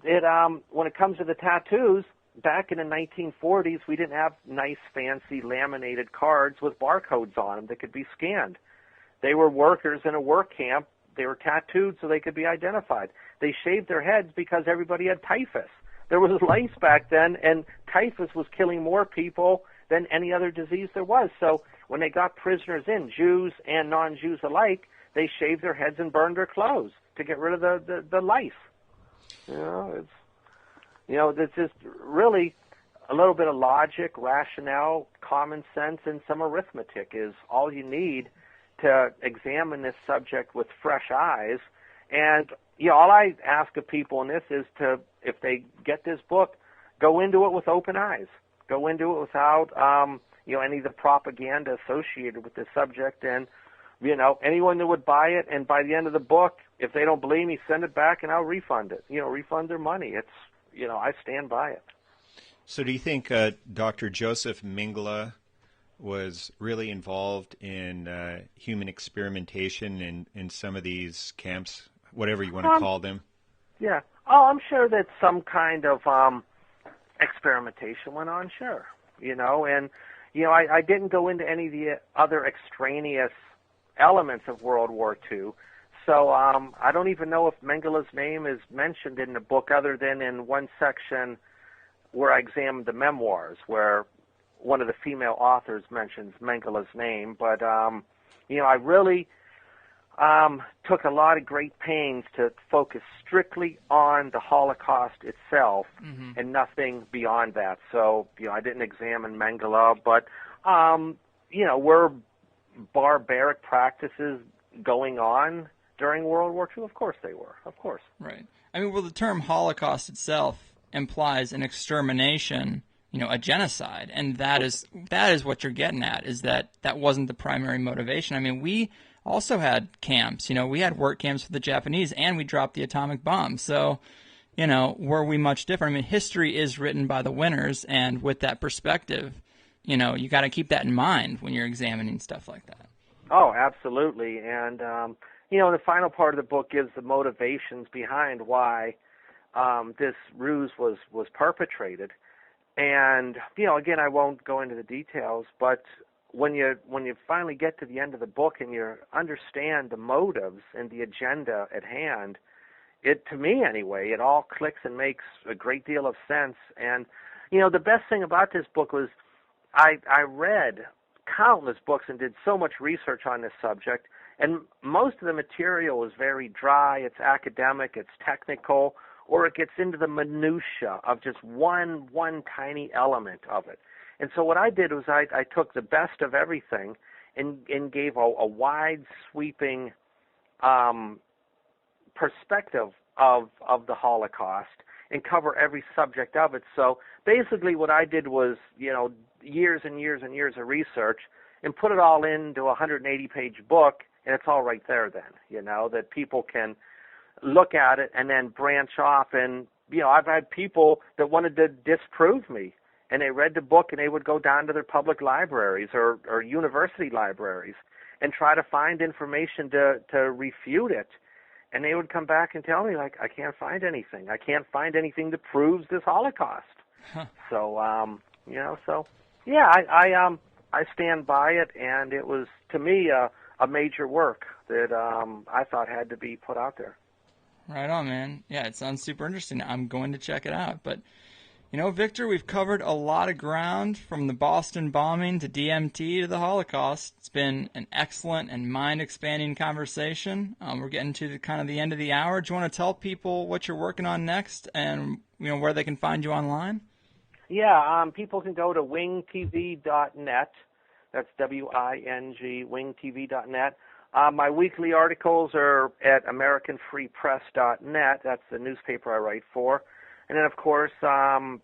when it comes to the tattoos, back in the 1940s, we didn't have nice, fancy, laminated cards with barcodes on them that could be scanned. They were workers in a work camp. They were tattooed so they could be identified. They shaved their heads because everybody had typhus. There was lice back then, and typhus was killing more people than any other disease there was. So when they got prisoners in, Jews and non-Jews alike, they shaved their heads and burned their clothes to get rid of the lice. It's just really a little bit of logic, rationale, common sense, and some arithmetic is all you need to examine this subject with fresh eyes. And all I ask of people in this is to, if they get this book, go into it with open eyes. Go into it without any of the propaganda associated with this subject. And anyone that would buy it, and by the end of the book, if they don't believe me, send it back and I'll refund it. Refund their money. It's I stand by it.
So do you think Dr. Joseph Mengele was really involved in human experimentation in some of these camps, whatever you want to call them? Yeah.
Oh, I'm sure that some kind of experimentation went on, sure. I didn't go into any of the other extraneous elements of World War II. So I don't even know if Mengele's name is mentioned in the book other than in one section where I examined the memoirs, where one of the female authors mentions Mengele's name. But, I really took a lot of great pains to focus strictly on the Holocaust itself and nothing beyond that. So, I didn't examine Mengele, but, were barbaric practices going on during World War II? Of course they were, of course.
Right. I mean, well, the term Holocaust itself implies an extermination, a genocide. And that is what you're getting at, is that wasn't the primary motivation. I mean, we also had camps. We had work camps for the Japanese, and we dropped the atomic bomb. So, were we much different? I mean, history is written by the winners, and with that perspective, you got to keep that in mind when you're examining stuff like that.
Oh, absolutely. And, the final part of the book gives the motivations behind why this ruse was perpetrated. And, again, I won't go into the details, but when you finally get to the end of the book and you understand the motives and the agenda at hand, to me anyway, it all clicks and makes a great deal of sense. And, the best thing about this book was I read countless books and did so much research on this subject, and most of the material is very dry, it's academic, it's technical, or it gets into the minutia of just one tiny element of it. And so what I did was I took the best of everything and gave a wide sweeping perspective of the Holocaust and cover every subject of it. So basically what I did was, years and years and years of research and put it all into a 180-page book, and it's all right there then, that people can look at it and then branch off. And, I've had people that wanted to disprove me, and they read the book and they would go down to their public libraries or university libraries and try to find information to refute it. And they would come back and tell me, like, I can't find anything. I can't find anything that proves this Holocaust. Huh. So, I stand by it, and it was, to me, a major work that I thought had to be put out there.
Right on, man. Yeah, it sounds super interesting. I'm going to check it out. But, Victor, we've covered a lot of ground, from the Boston bombing to DMT to the Holocaust. It's been an excellent and mind-expanding conversation. We're getting to kind of the end of the hour. Do you want to tell people what you're working on next and, where they can find you online?
Yeah, people can go to wingtv.net. That's W-I-N-G, wingtv.net. My weekly articles are at AmericanFreePress.net. That's the newspaper I write for. And then, of course, I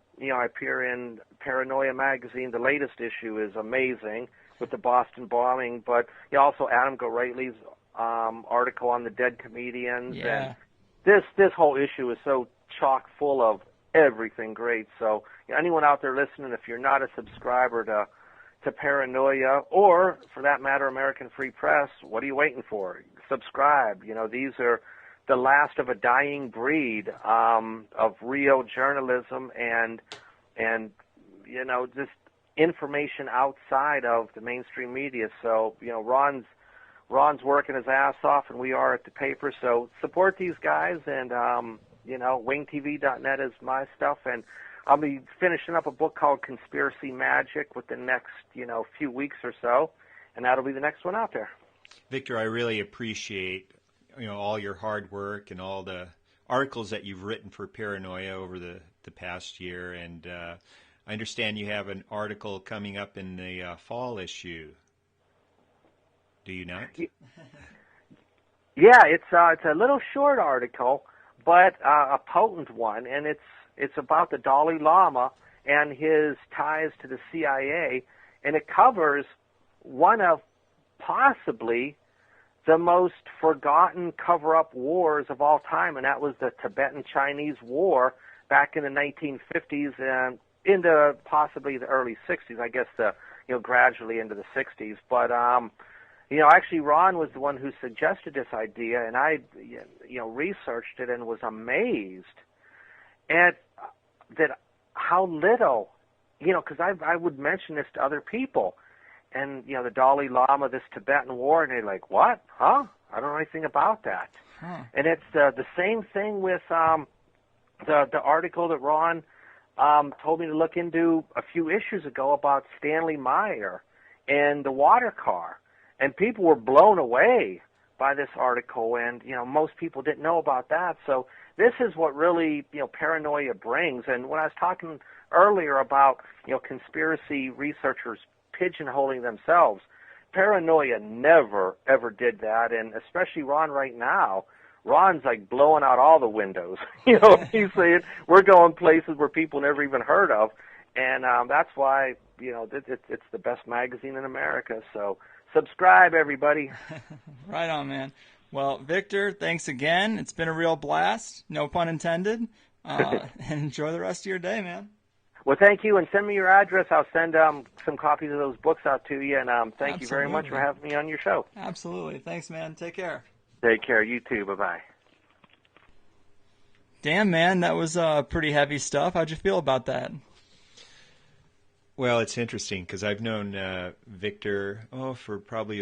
appear in Paranoia magazine. The latest issue is amazing with the Boston bombing. But also Adam Goraley's article on the dead comedians.
Yeah.
And this whole issue is so chock full of everything great. So anyone out there listening, if you're not a subscriber to Paranoia, or for that matter, American Free Press, what are you waiting for? Subscribe. These are the last of a dying breed of real journalism and just information outside of the mainstream media. So Ron's working his ass off, and we are at the paper. So support these guys, and wingtv.net is my stuff, and I'll be finishing up a book called Conspiracy Magic within the next, few weeks or so, and that'll be the next one out there.
Victor, I really appreciate, all your hard work and all the articles that you've written for Paranoia over the past year, and I understand you have an article coming up in the fall issue. Do you not?
Yeah, it's a little short article, but a potent one, and it's about the Dalai Lama and his ties to the CIA, and it covers one of possibly the most forgotten cover-up wars of all time, and that was the Tibetan-Chinese War back in the 1950s and into possibly the early 60s, I guess gradually into the 60s. But, actually Ron was the one who suggested this idea, and I, researched it and was amazed at that how little, because I would mention this to other people, and, the Dalai Lama, this Tibetan war, and they're like, what? Huh? I don't know anything about that. Huh. And it's the same thing with the article that Ron told me to look into a few issues ago about Stanley Meyer and the water car. And people were blown away by this article, and, most people didn't know about that. So this is what really, Paranoia brings. And when I was talking earlier about, conspiracy researchers pigeonholing themselves, Paranoia never, ever did that, and especially Ron right now. Ron's like blowing out all the windows. You know, he's saying we're going places where people never even heard of, and that's why, you know, it's the best magazine in America. So subscribe, everybody.
Right on, man. Well, Victor, thanks again. It's been a real blast. No pun intended. And enjoy the rest of your day, man.
Well, thank you, and send me your address. I'll send some copies of those books out to you, and thank you very much for having me on your show.
Absolutely. Thanks, man. Take care.
Take care. You too. Bye-bye.
Damn, man, that was pretty heavy stuff. How'd you feel about that?
Well, it's interesting because I've known Victor, for probably